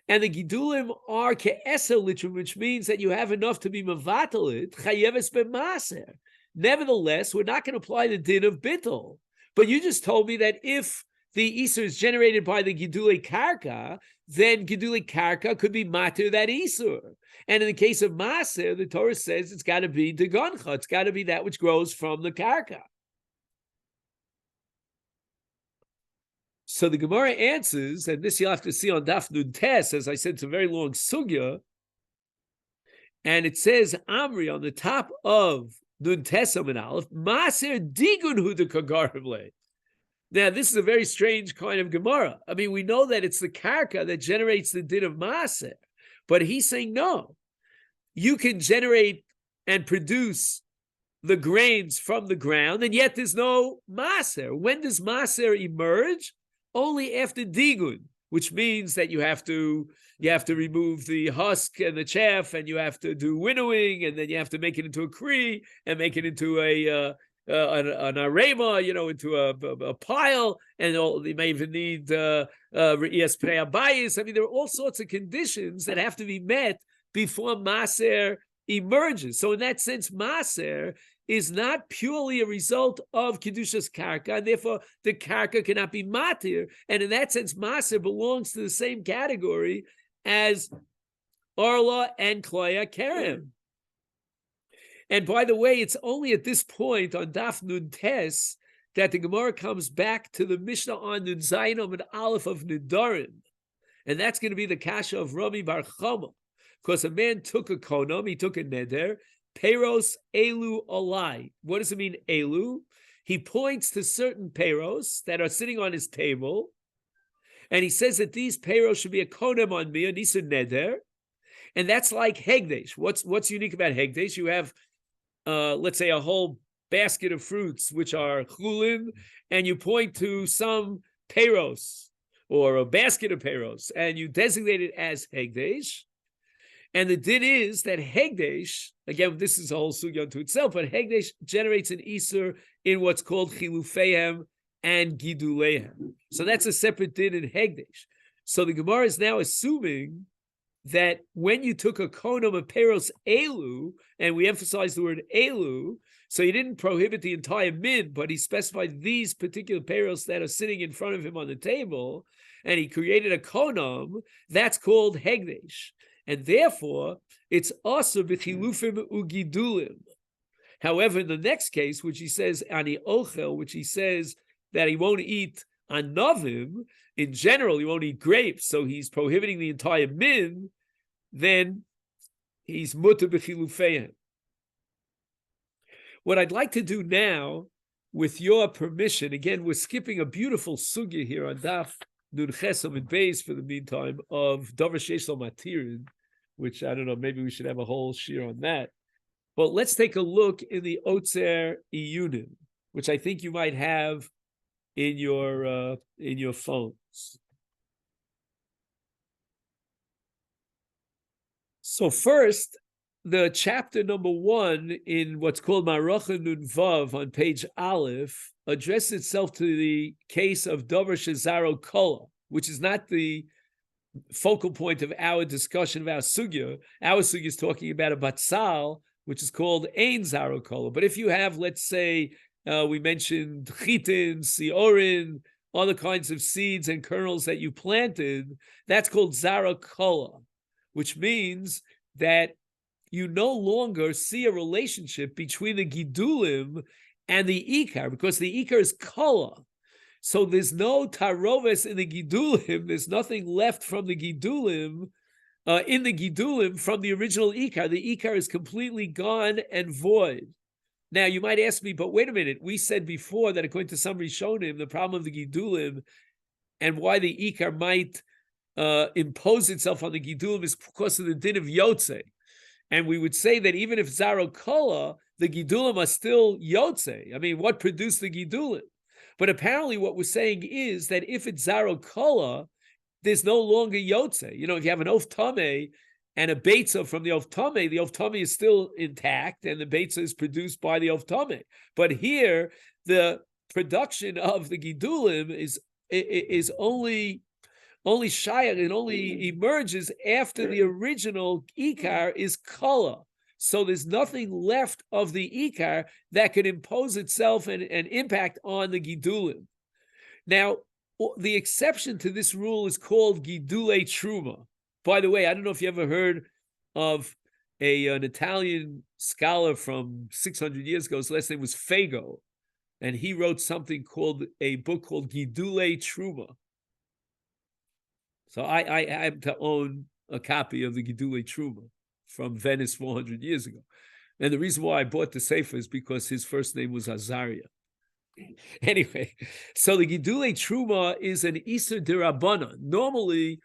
and the Gidulim are ke'eser litra, which means that you have enough to be mevatalit, chayeves b'maser. Nevertheless, we're not going to apply the din of bittul. But you just told me that if the Isur is generated by the Gidulei Karka, then Gidulei Karka could be matir that Isur. And in the case of Maser, the Torah says it's got to be Degoncha. It's got to be that which grows from the Karka. So the Gemara answers, and this you'll have to see on Daf Nun Tes, as I said, it's a very long sugya. And it says, Amri, on the top of Nun Tes Amud Aleph, Maser Digun Hu de Kagarivle. Now, this is a very strange kind of Gemara. I mean, we know that it's the karka that generates the din of Maser, but he's saying no. You can generate and produce the grains from the ground, and yet there's no Maser. When does Maser emerge? Only after Digun, which means that you have to remove the husk and the chaff, and you have to do winnowing, and then you have to make it into a kri and make it into an arema, into a pile, and you may even need re'iyas pnei habayis. I mean, there are all sorts of conditions that have to be met before Maser emerges. So in that sense, Maser is not purely a result of Kedushas Karka, and therefore the Karka cannot be Matir. And in that sense, Maser belongs to the same category as Orla and Kloya Kerem. And by the way, it's only at this point on Daf Nun Tes that the Gemara comes back to the Mishnah on Nun Zayin and Aleph of Nidarim. And that's going to be the Kasha of Rami Bar Chama. Because a man took a konam, he took a neder, Peros elu olai. What does it mean, elu? He points to certain peros that are sitting on his table, and he says that these peros should be a konem on me, a nisa neder, and that's like hegdesh. What's unique about hegdesh? You have, let's say, a whole basket of fruits, which are chulin, and you point to some peros, or a basket of peros, and you designate it as hegdesh. And the din is that Hegdesh, again, this is a whole sugya unto itself, but Hegdesh generates an Isur in what's called Chilufehem and Gidulehem. So that's a separate din in Hegdesh. So the Gemara is now assuming that when you took a konam of Peros Elu, and we emphasize the word Elu, so he didn't prohibit the entire min, but he specified these particular Peros that are sitting in front of him on the table, and he created a konam, that's called Hegdesh. And therefore, it's also b'chilufim ugidulim. However, in the next case, which he says ani ochel, which he says that he won't eat anavim, in general, he won't eat grapes, so he's prohibiting the entire min, then he's mutter b'chilufeim. What I'd like to do now, with your permission, again, we're skipping a beautiful sugya here on Daf Nun Chesam and Beis for the meantime of Davar Sheish Lo Matirin, which I don't know, maybe we should have a whole shir on that. But let's take a look in the Otzer Iyunim, which I think you might have in your phones. So first, the chapter number 1 in what's called Maracha Nun Vav on page Aleph addresses itself to the case of Davar Shezaro Kola, which is not the focal point of our discussion of our sugya. Our sugya is talking about a batzal, which is called Ein Zaro Kola. But if you have, let's say, we mentioned chitin, siorin, other kinds of seeds and kernels that you planted, that's called Zaro Kola, which means that you no longer see a relationship between the Gidulim and the Ikar, because the Ikar is Kola. So there's no taroves in the Gidulim, there's nothing left from the Gidulim, in the Gidulim from the original Ikar. The Ikar is completely gone and void. Now, you might ask me, but wait a minute, we said before that according to some Rishonim, the problem of the Gidulim and why the Ikar might impose itself on the Gidulim is because of the din of Yotze. And we would say that even if Zaro Kola, the Gidulim are still Yotze. I mean, what produced the Gidulim? But apparently what we're saying is that if it's Zaro Kola, there's no longer Yotze. You know, if you have an Of Tameh and a Beitza from the Of Tameh is still intact, and the Beitza is produced by the Of Tameh. But here, the production of the Gidulim is only shayach, and only emerges after the original Ikar is Kala. So there's nothing left of the Ikar that could impose itself and impact on the Gidulim. Now, the exception to this rule is called Gidule Truma. By the way, I don't know if you ever heard of an Italian scholar from 600 years ago. His last name was Fago, and he wrote something called a book called Gidule Truma. So I happen to own a copy of the Gidule Truma from Venice 400 years ago. And the reason why I bought the Sefer is because his first name was Azaria. Anyway, so the Gidule Truma is an Iser D'Rabbanan. Normally,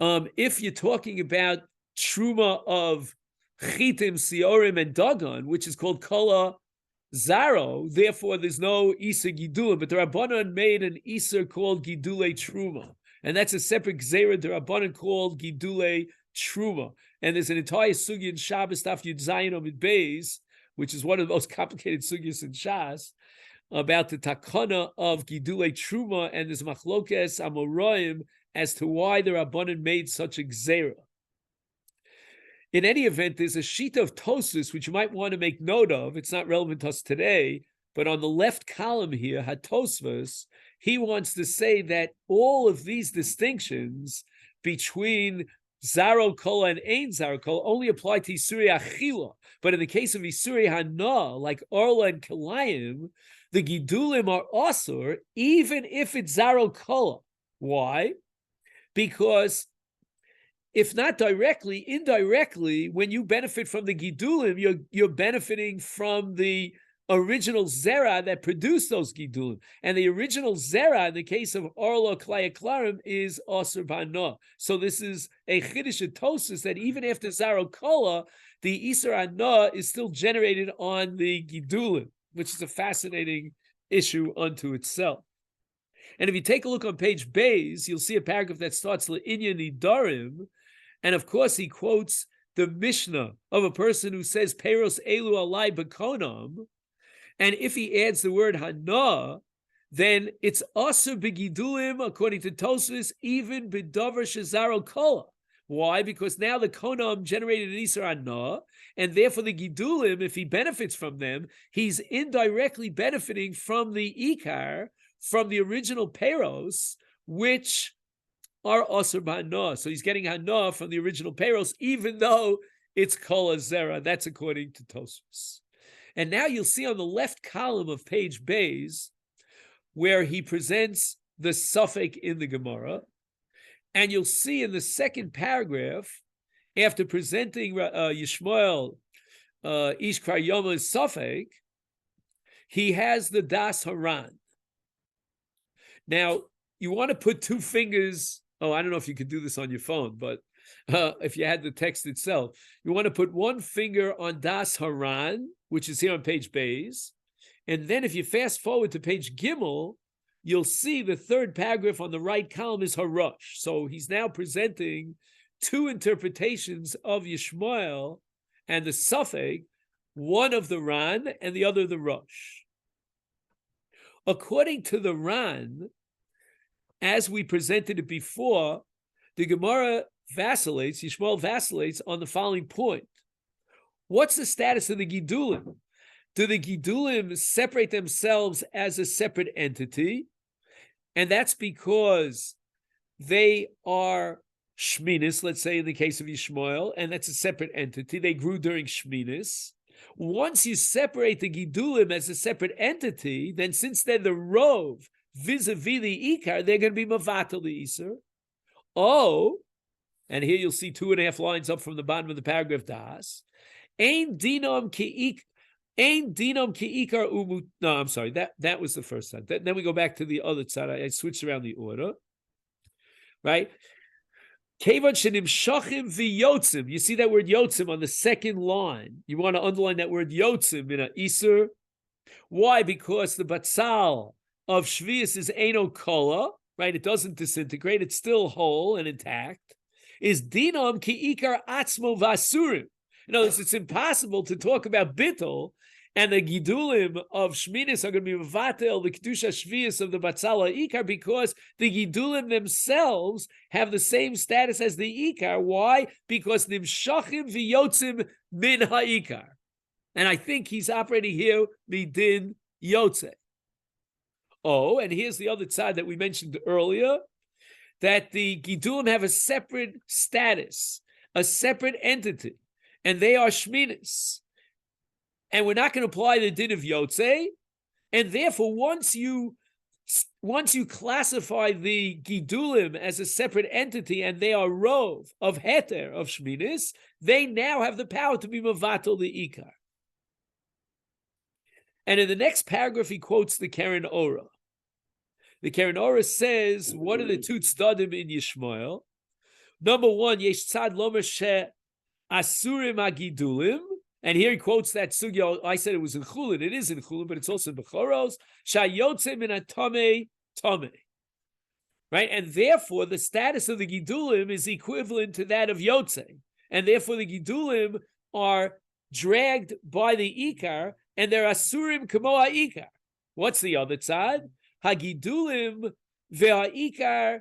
if you're talking about Truma of Chitim, Siorim, and Dagon, which is called Kala Zaro, therefore there's no Iser Gidulim, but the Rabbanan made an Iser called Gidule Truma. And that's a separate Gzeira D'Rabbanan called Gidule Truma. And there's an entire sugya in Shabbos Daf Yud Zayin Amud Beis, which is one of the most complicated sugyas in Shas, about the takana of Gidule Truma, and there's machlokes amoraim as to why the Rabbanan made such a Gzeira. In any event, there's a sheet of Tosus, which you might want to make note of. It's not relevant to us today, but on the left column here, Hatosvos, he wants to say that all of these distinctions between Zaro Kola and Ein Zaro Kola only apply to Isuri Achila. But in the case of Isuri Hana, like Orla and Kilayim, the Gidulim are Asur, even if it's Zaro Kola. Why? Because if not directly, indirectly, when you benefit from the Gidulim, you're benefiting from the original Zera that produced those Gidulim. And the original Zera, in the case of Orla Klaya Klarim, is Asur Bana. So this is a Chiddush Tosus that even after Zaro Kola, the Isur Ana is still generated on the Gidulim, which is a fascinating issue unto itself. And if you take a look on page Beis, you'll see a paragraph that starts Le'inyan Nidarim, and of course he quotes the Mishnah of a person who says Peros Elu Alai Bekonam, and if he adds the word Hana, then it's also Begidulim, according to Tosfos, even Bedavar Shazaro Kola. Why? Because now the Konam generated an Isur Hana, and therefore the Gidulim, if he benefits from them, he's indirectly benefiting from the Ikar, from the original Peros, which are Asur B'Hana. So he's getting Hana from the original Peros, even though it's Kol Zera. That's according to Tosfos. And now you'll see on the left column of page Beis, where he presents the suffix in the Gemara, and you'll see in the second paragraph, after presenting Yishmael Ish Kvar Yoma's suffix, he has the Das Haran. Now, you want to put two fingers, I don't know if you could do this on your phone, but if you had the text itself, you want to put one finger on Das Haran, which is here on page Beis, and then if you fast forward to page Gimel, you'll see the third paragraph on the right column is Harush. So he's now presenting two interpretations of Yishmael and the suffix, one of the Ran and the other the Rosh. According to the Ran, as we presented it before, the Gemara vacillates, Yishmael vacillates on the following point. What's the status of the Gidulim? Do the Gidulim separate themselves as a separate entity? And that's because they are Shminis, let's say in the case of Yishmael, and that's a separate entity. They grew during Shminis. Once you separate the Gidulim as a separate entity, then since they're the Rov vis-a-vis the Ikar, they're going to be Mavatal the Isur. Oh, and here you'll see 2.5 lines up from the bottom of the paragraph Das. Ein dinom ki ikar umut. No, I'm sorry. That was the first side. Then we go back to the other side. I switched around the order. Right? Kevan shenimshachim v'yotzim. You see that word yotzim on the second line. You want to underline that word yotzim in a iser. Why? Because the batzal of shvius is eno kola, right? It doesn't disintegrate. It's still whole and intact. Is dinam ki ikar atzmo vasurim. In other words, it's impossible to talk about bittul and the gidulim of shminis are going to be mevatel the kedusha shvius of the batzal ikar because the gidulim themselves have the same status as the ikar. Why? Because nimshachim v'yotzim min ha'ikar. And I think he's operating here midin yotze. Oh, and here's the other side that we mentioned earlier, that the gidulim have a separate status, a separate entity, and they are shminis. And we're not going to apply the din of yotze, and therefore once you classify the gidulim as a separate entity and they are rov of heter of shminis, they now have the power to be mavatal the ikar. And in the next paragraph, he quotes the Keren Ora. The Keren Ora says, what are the two tzdadim in Yishmael? Number one, yesh tzad lomer she asurim agidulim. And here he quotes that sugya. I said it was in Chulin. It is in Chulin, but it's also in Bechoros. Shayotze min atame tame. Right? And therefore, the status of the gidulim is equivalent to that of yotze. And therefore, the gidulim are dragged by the ikar, and they're asurim kamo ha'ikar. What's the other side? Hagidulim ve'ha'ikar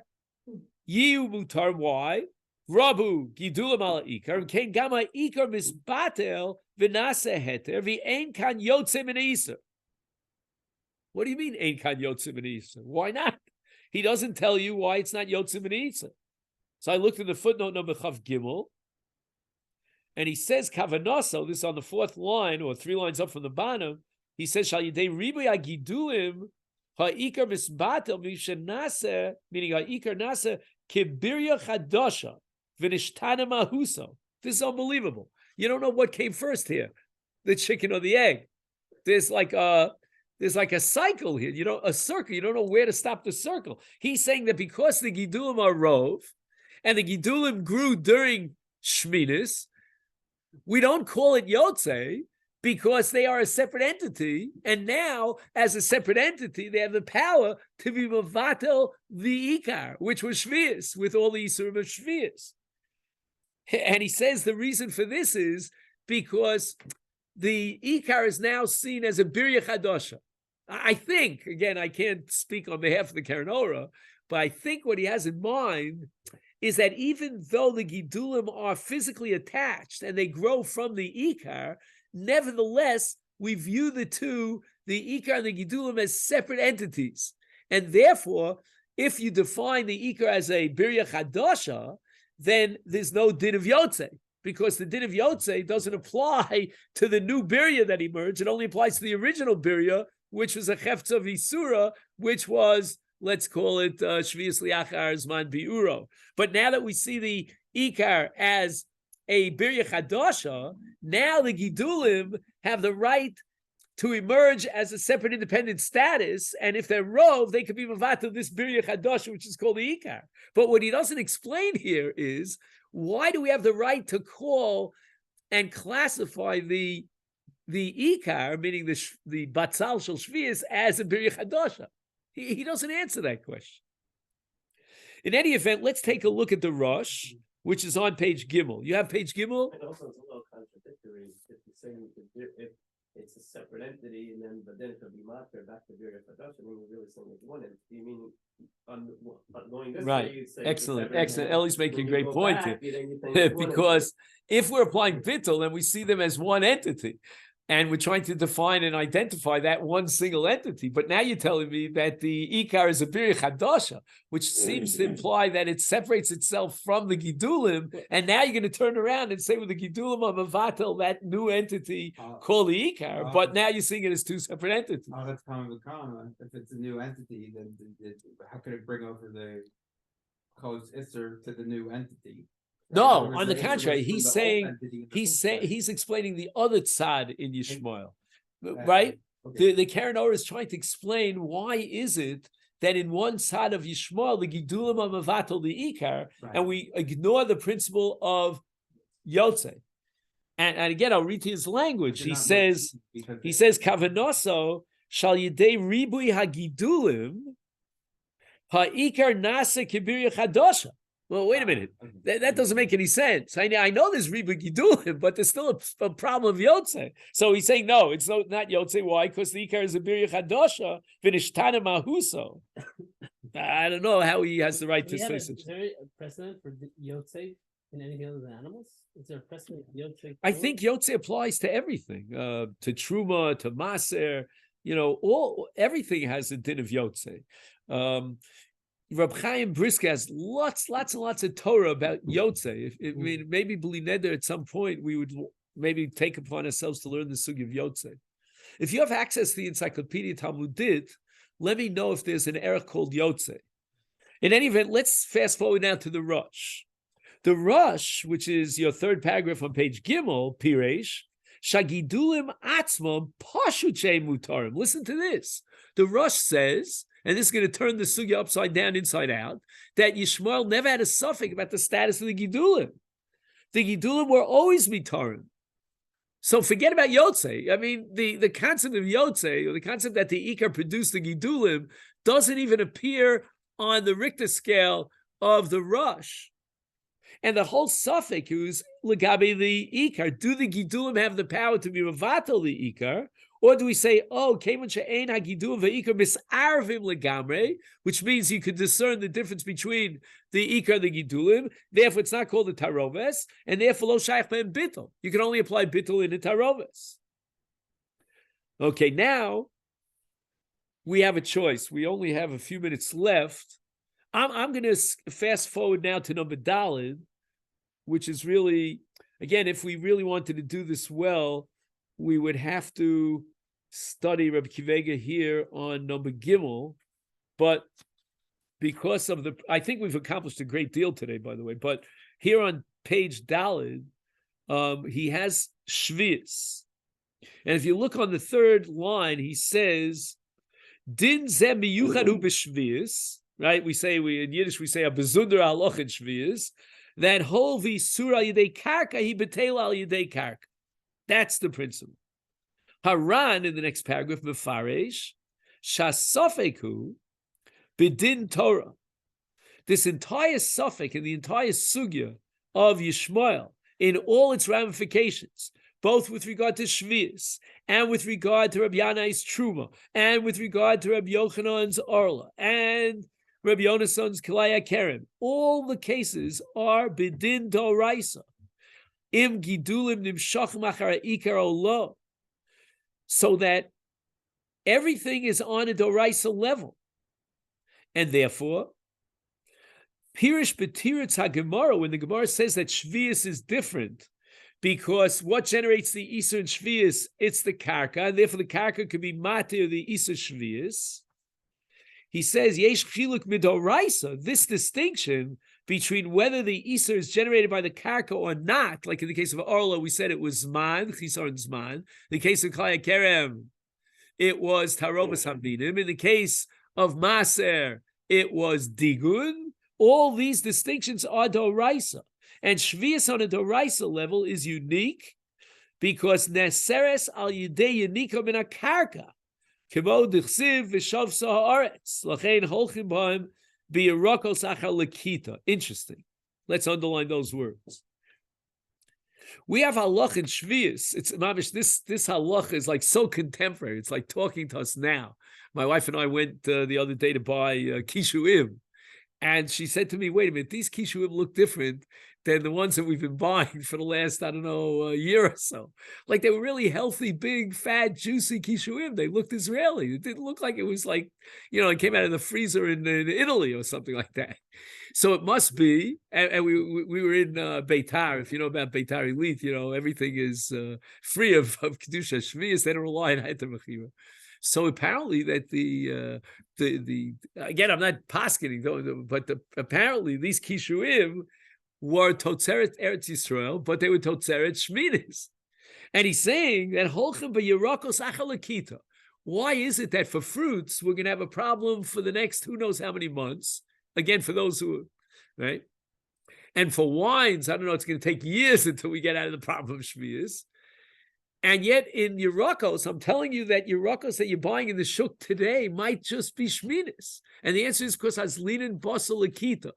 yiu mutar. Why? Rabu gidulim ala ikar ken gama ikar misbatel v'nase heter v'ein kan yotzim in iser. What do you mean ein kan yotzim in iser? Why not? He doesn't tell you why it's not yotzim in iser. So I looked at the footnote number Chav Gimel, and he says kavanaso. This is on the fourth line or 3 lines up from the bottom. He says shal yidei ribu hagidulim ha'ikar misbatel v'shenase, meaning ha'ikar nase kibirya chadasha. This is unbelievable. You don't know what came first here, the chicken or the egg. There's like a cycle here. You know, a circle. You don't know where to stop the circle. He's saying that because the gidulim are rov, and the gidulim grew during shminis, we don't call it yotze because they are a separate entity, and now as a separate entity, they have the power to be mavatel the ikar, which was shvius, with all the isurim of shvius. And he says the reason for this is because the ikar is now seen as a birya chadasha. I think, again, I can't speak on behalf of the Keren Ora, but I think what he has in mind is that even though the gidulim are physically attached and they grow from the ikar, nevertheless, we view the two, the ikar and the gidulim, as separate entities. And therefore, if you define the ikar as a birya chadasha, then there's no din of yotze, because the din of yotze doesn't apply to the new birya that emerged. It only applies to the original birya, which was a chefza v'isura, which was, let's call it shvius liachar zman biuro. But now that we see the ikar as a birya chadasha, now the gidulim have the right to emerge as a separate independent status, and if they're rov, they could be mavato this birya chadasha, which is called the ikar. But what he doesn't explain here is, why do we have the right to call and classify the ikar, meaning the batzal shel shvius, as a birya chadasha? He doesn't answer that question. In any event, let's take a look at the Rosh, which is on page Gimel. You have page Gimel? And also, it's a little contradictory if you're saying if it's a separate entity, and then it could be matter back to Birya Chadash. I mean, you're really saying it's one entity. You mean going this Right. way, you'd say Excellent. it's Excellent. separate, Ellie's making a when you great go point back, here. then you think it's one Because if we're applying bittul and we see them as one entity, and we're trying to define and identify that one single entity, but now you're telling me that the ikar is a birya chadasha, which seems to imply that it separates itself from the gidulim, and now you're going to turn around and say, well, the gidulim are mavatel, that new entity called the ikar, but now you're seeing it as two separate entities. Oh, that's common with common. If it's a new entity, then how could it bring over the close isser to the new entity? No, on the contrary, he's saying he's explaining the other tzad in Yishmael, right? Okay. The Keren Ora is trying to explain why is it that in one side of Yishmael, the Gidulim are mevatel the Ikar, Right. and we ignore the principle of Yotze. And again, I'll read to his language. They're He not says, because he says, Kavanoso shal yedei ribui hagidulim ha'ikar nasa kibir chadosha. Well, wait a minute. That doesn't make any sense. I know there's ribui gidulim, but there's still a problem of Yotze. So he's saying, no, it's not Yotze. Why? Because the Ikar is a bir chadosha, v'nishtana mahuso. I don't know how he has the right to say such. Is there a precedent for Yotze in anything other than animals? Is there a precedent for Yotze? I think Yotze applies to everything, to Truma, to Maser, everything has a din of Yotze. Reb Chaim Brisker has lots and lots of Torah about Yotze. I mean, maybe B'li Neder at some point we would maybe take upon ourselves to learn the sugi of Yotze. If you have access to the Encyclopedia Talmudit, let me know if there's an erech called Yotze. In any event, let's fast forward now to the Rosh. The Rosh, which is your third paragraph on page Gimel, Piresh, Shagidulim Atzmam Pashuche Mutarim. Listen to this. The Rosh says, and this is going to turn the sugya upside down, inside out, that Yishmael never had a suffix about the status of the Gidulim. The Gidulim were always Mutarim. So forget about Yotze. I mean, the concept of Yotze, or the concept that the Ikar produced the Gidulim, doesn't even appear on the Richter scale of the Rosh. And the whole suffix is legabe the Ikar. Do the Gidulim have the power to be mevatel the Ikar? Or do we say, kemun she'ein hagidulim ve'ikar misarvim legamre, which means you could discern the difference between the Ikar and the Gidulim, therefore it's not called a taroves, and therefore lo shaykh ben bittul. You can only apply bittul in a taroves. Okay, now we have a choice. We only have a few minutes left. I'm going to fast forward now to number Daled, which is really, again, if we really wanted to do this well, we would have to study Rabbi Kivega here on number Gimel, but because of I think we've accomplished a great deal today, by the way, but here on page Daled, he has Shvius. And if you look on the third line, he says, Din ze miyuchadu b'shvius, right? In Yiddish, we say a bezunder aloch in Shvius, that whole visura yidei karka, he betel al yidei karka. That's the principle. Haran, in the next paragraph, Mefaresh, Shasofeku, Bidin Torah. This entire suffix and the entire sugya of Yishmael, in all its ramifications, both with regard to Shvius, and with regard to Rabbi Yanai's Truma, and with regard to Rabbi Yochanan's Orla, and Rabbi Yonason's Kilaya Kerem, all the cases are Bidin Doraisa. Im Gidulim nimshach machar ikar olo, so that everything is on a doraisa level, and therefore, pirish betiritz haGemara, when the Gemara says that Shvius is different, because what generates the Isur and Shvius, it's the karka, and therefore the karka could be matir the Isur Shvius. He says yesh chiluk midoraisa, this distinction between whether the Isur is generated by the karka or not, like in the case of Orla, we said it was Zman, Chisar and Zman. In the case of Klaya Kerem, it was Tarobas Hamdinim. In the case of Maser, it was Digun. All these distinctions are Doraisa. And Shvius on a Doraisa level is unique because Neseres al Yidei Yanika min karka. Kemo dichsiv v'shav sa'aretz. Lachein holchim b'hem. Interesting. Let's underline those words. We have halach in Shvius. It's mamish. This halach is like so contemporary. It's like talking to us now. My wife and I went the other day to buy kishuim, and she said to me, "Wait a minute, these kishuim look different than the ones that we've been buying for the last, year or so. Like they were really healthy, big, fat, juicy kishuim. They looked Israeli. It didn't look like it was like, it came out of the freezer in Italy or something like that. So it must be, and we were in Beitar. If you know about Beitar Elite, everything is free of Kedusha Shvius. They don't rely on Heter Mechira. So apparently that the again, I'm not paskening, but apparently these kishuim were Totzeret Eretz Yisrael, but they were Totzeret Shminis. And he's saying that Holchem b'Yerakos Achalakita, why is it that for fruits, we're going to have a problem for the next who knows how many months? Again, for those who, right? And for wines, I don't know, it's going to take years until we get out of the problem of Shvius. And yet in Yerokos, I'm telling you that Yerokos that you're buying in the shuk today might just be Shminis. And the answer is because Hazlinin Basal Lakita.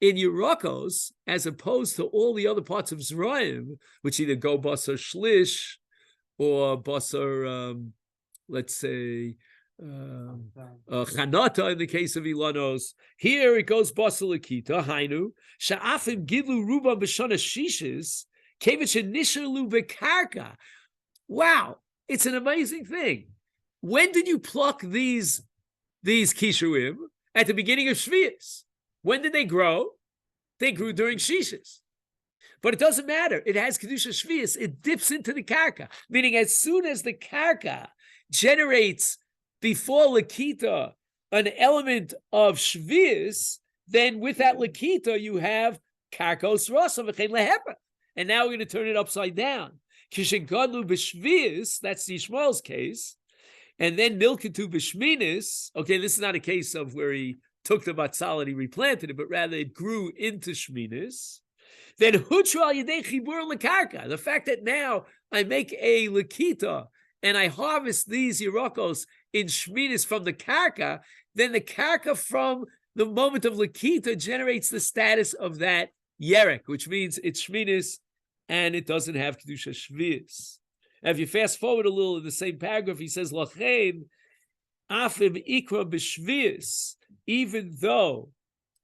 In Yerokos, as opposed to all the other parts of Zerayim, which either go Basar Shlish or Basar, let's say, Chanata in the case of Ilanos. Here it goes Basal Lakita, Hainu, Sha'afim Gidlu Ruba B'Shana Shishis, Kevich Nishalu Bekarka. Wow, it's an amazing thing. When did you pluck these kishuim? At the beginning of Shvius. When did they grow? They grew during Shishis. But it doesn't matter. It has Kedusha Shvius. It dips into the karka. Meaning as soon as the karka generates before Lakita an element of Shvius, then with that Lakita you have karkos rasa v'chein lehepa. And now we're going to turn it upside down. Kishigadlu b'shvius, that's the Yishmael's case. And then nilketu b'shminis. Okay, this is not a case of where he took the batzal and he replanted it, but rather it grew into shminis. Then hutru al yedei chibur lekarka. The fact that now I make a lakita and I harvest these yerokos in shminis from the karka, then the karka from the moment of lakita generates the status of that yerek, which means it's shminis and it doesn't have kedusha shvius. Now, if you fast forward a little in the same paragraph, he says, Lachein afim ikra b'shvius, even though,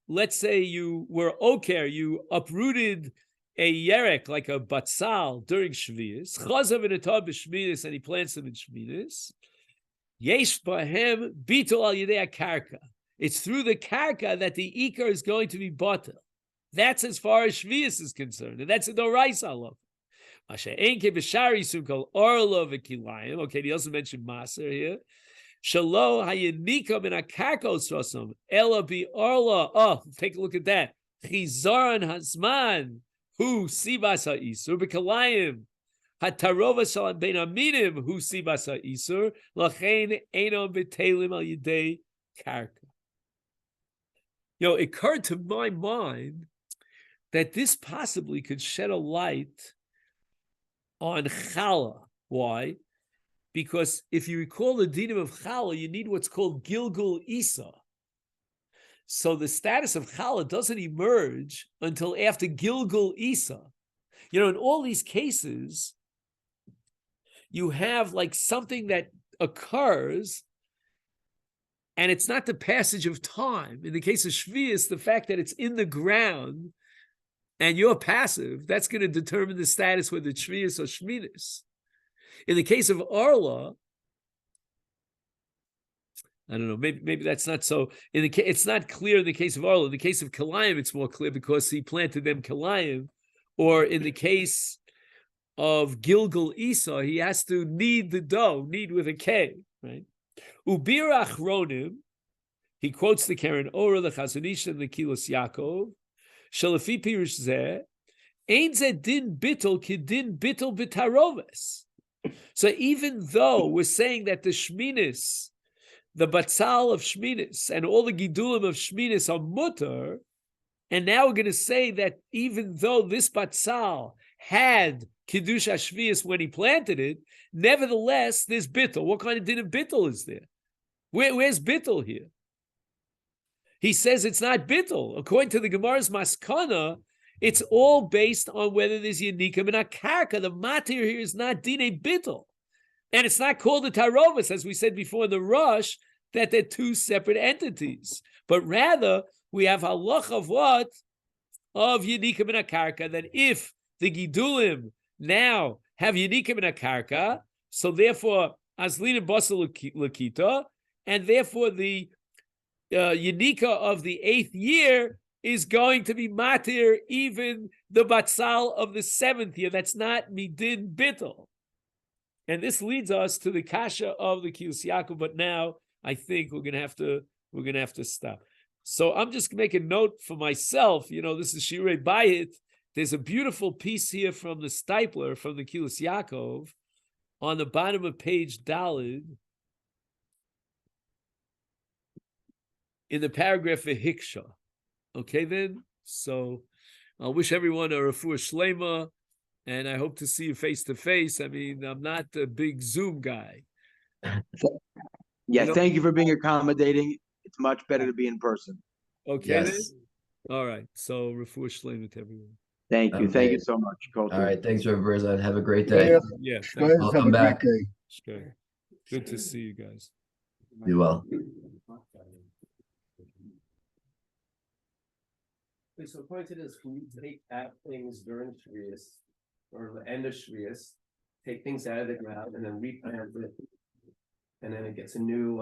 let's say you were oker, you uprooted a yerek like a batzal during shvius, chazav v'natah b'shvius, and he plants them in shvius, yesh bahem bitol al yedei karka. It's through the karka that the ikar is going to be batel. That's as far as shvius is concerned, and that's a doraisa law. Okay, he also mentioned Maser here. Shalo hayanika min akarkos rasam ela bi orla. Oh, take a look at that. Chizaron hazman hu sibas ha'isur b'kalayim hatarova shalam ben aminim hu sibas ha'isur lachein eno b'telim al yidei karka. It occurred to my mind that this possibly could shed a light on challah. Why? Because if you recall the dinim of challah, you need what's called gilgul isa. So the status of challah doesn't emerge until after gilgul isa. In all these cases, you have like something that occurs, and it's not the passage of time. In the case of shvius, the fact that it's in the ground and you're passive, that's going to determine the status whether it's shvius or shminis. In the case of Arla, I don't know, maybe that's not so. It's not clear in the case of Arla. In the case of Kalayim, it's more clear because he planted them Kalayim. Or in the case of Gilgal Esau, he has to knead the dough, knead with a K, right? Ubir Achronim, he quotes the Karen Ora, the Chazon Ish, and the Kilos Yaakov. Shalafi Pirush Zeh, Ein Zeh Din Bittel Kidin Bittel B'Taroves. So even though we're saying that the Shminis, the Batzal of Shminis, and all the Gidulim of Shminis are mutter, and now we're going to say that even though this Batzal had Kiddush HaShvius when he planted it, nevertheless, there's Bittel. What kind of din of Bittel is there? Where's Bittel here? He says it's not Bittel. According to the Gemara's Maskana, it's all based on whether there's Yanikim and Akarka. The Matir here is not Dine Bittel. And it's not called the Tarovis, as we said before in the Rush, that they're two separate entities. But rather, we have halach of what? Of Yanikim and Akarka, that if the Gidulim now have Yanikim and Akarka, so therefore, Azlin and Basal Lakita, and therefore the Yanika of the 8th year is going to be matir even the batzal of the 7th year. That's not midin bittel. And this leads us to the kasha of the Kilos Yaakov. But now I think we're gonna have to stop. So I'm just gonna make a note for myself. This is Shirei Bayit. There's a beautiful piece here from the Stipler from the Kilos Yaakov on the bottom of page Dalid. in the paragraph Hiksha. Okay, then. So I wish everyone a refuah shlema, and I hope to see you face to face. I mean, I'm not a big Zoom guy. Yeah, know- thank you for being accommodating. It's much better to be in person. Okay, Yes. then. All right. So refuah shlema to everyone. Thank you. Okay. Thank you so much, Kotu. All right. Thanks, Rabbi Berzon. Have a great day. Yeah. Yeah. Guys, Thank you. I'll have come a great back. day. Good. Good to see you guys. Be well. Okay, so according to this, can you take out things during Shvius or the end of Shvius, take things out of the ground and then replant it, and then it gets a new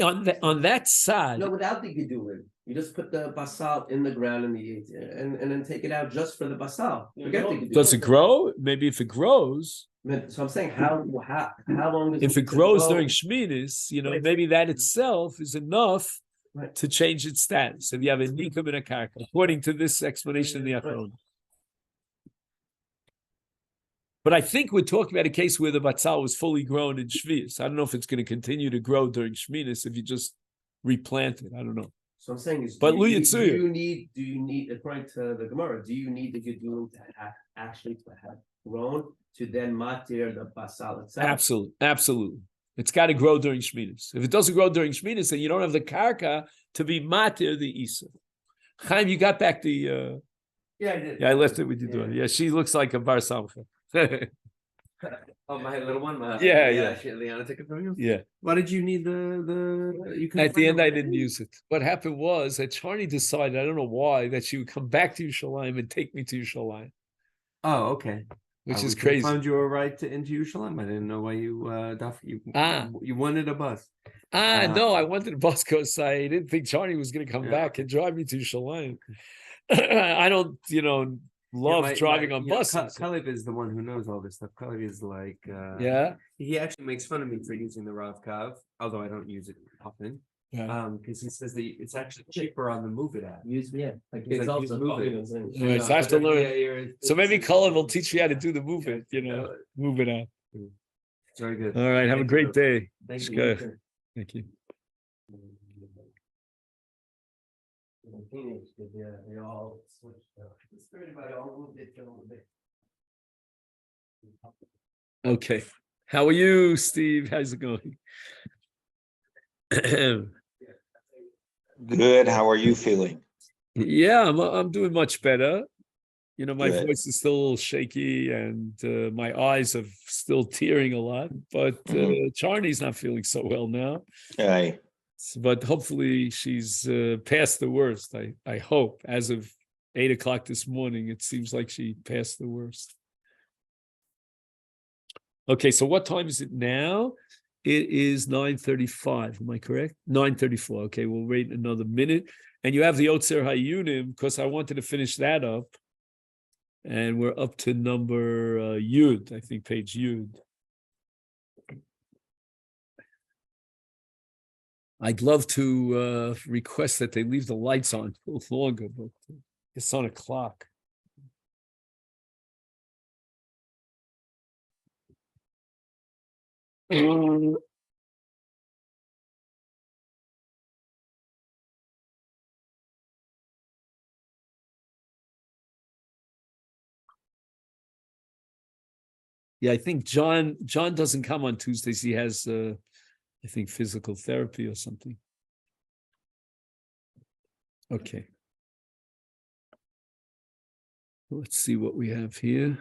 On that side, no, without the Gidulim. You just put the basal in the ground and then take it out just for the basal. Forget the Gidulim. does it grow? Maybe if it grows, So I'm saying how long does if it grows during Shminis, Right. maybe that itself is enough Right. to change its status. If you have a nikum and a karka, according to this explanation in the Achron. But I think we're talking about a case where the batzal was fully grown in Shvius. I don't know if it's going to continue to grow during Shminis if you just replant it. I don't know. So I'm saying is, But do Lu you Yitzuya. need, according to the Gemara, do you need the Gidulim to actually to have grown to then matir the basal itself? Absolutely, absolutely. It's got to grow during Shminis. If it doesn't grow during Shminis, then you don't have the karka to be matir the Isa. Chaim, you got back the. Yeah, I did. Yeah, I left it with you doing. Yeah, she looks like a bar samcha. Oh, my little one. Yeah. Liana took it from you. Yeah. Why did you need the? You At the end, I didn't use it. What happened was that Charlie decided, I don't know why, that she would come back to Yerushalayim and take me to Yerushalayim, Oh, okay. which I is was gonna crazy. Found you a ride into Yerushalayim. I didn't know why you wanted a bus. No, I wanted a bus because I didn't think Charlie was going to come Yeah. back and drive me to Yerushalayim. I don't, love driving on buses. Kalev is the one who knows all this stuff. Kalev is like, Yeah. he actually makes fun of me for using the Rav Kav, although I don't use it often. Yeah. Because he says that it's actually cheaper on the Move It app. Use like It's it's like also use Move It. moving. Yeah, so I have to learn. So maybe Cullen will teach you how to do the move it, move it out. It's very good. All right. Have a Thank great you. day. Thank you. Shkach. Thank you. Teenage kids, yeah, they all switched. It's very about all moved it, moved it. Okay. How are you, Steve? How's it going? Good. How are you feeling? Yeah, I'm doing much better. My Good. voice is still a little shaky and my eyes are still tearing a lot, but Charney's not feeling so well now. Hey, But hopefully she's past the worst. I hope. As of 8:00 this morning, it seems like she passed the worst. Okay, so what time is it now? It is 9:35. Am I correct? 9:34. Okay, we'll wait another minute. And you have the Otzer Hayunim because I wanted to finish that up. And we're up to number Yud, I think page Yud. I'd love to request that they leave the lights on a little longer, but it's on a clock. Yeah, I think John doesn't come on Tuesdays. He has, I think, physical therapy or something. Okay. Let's see what we have here.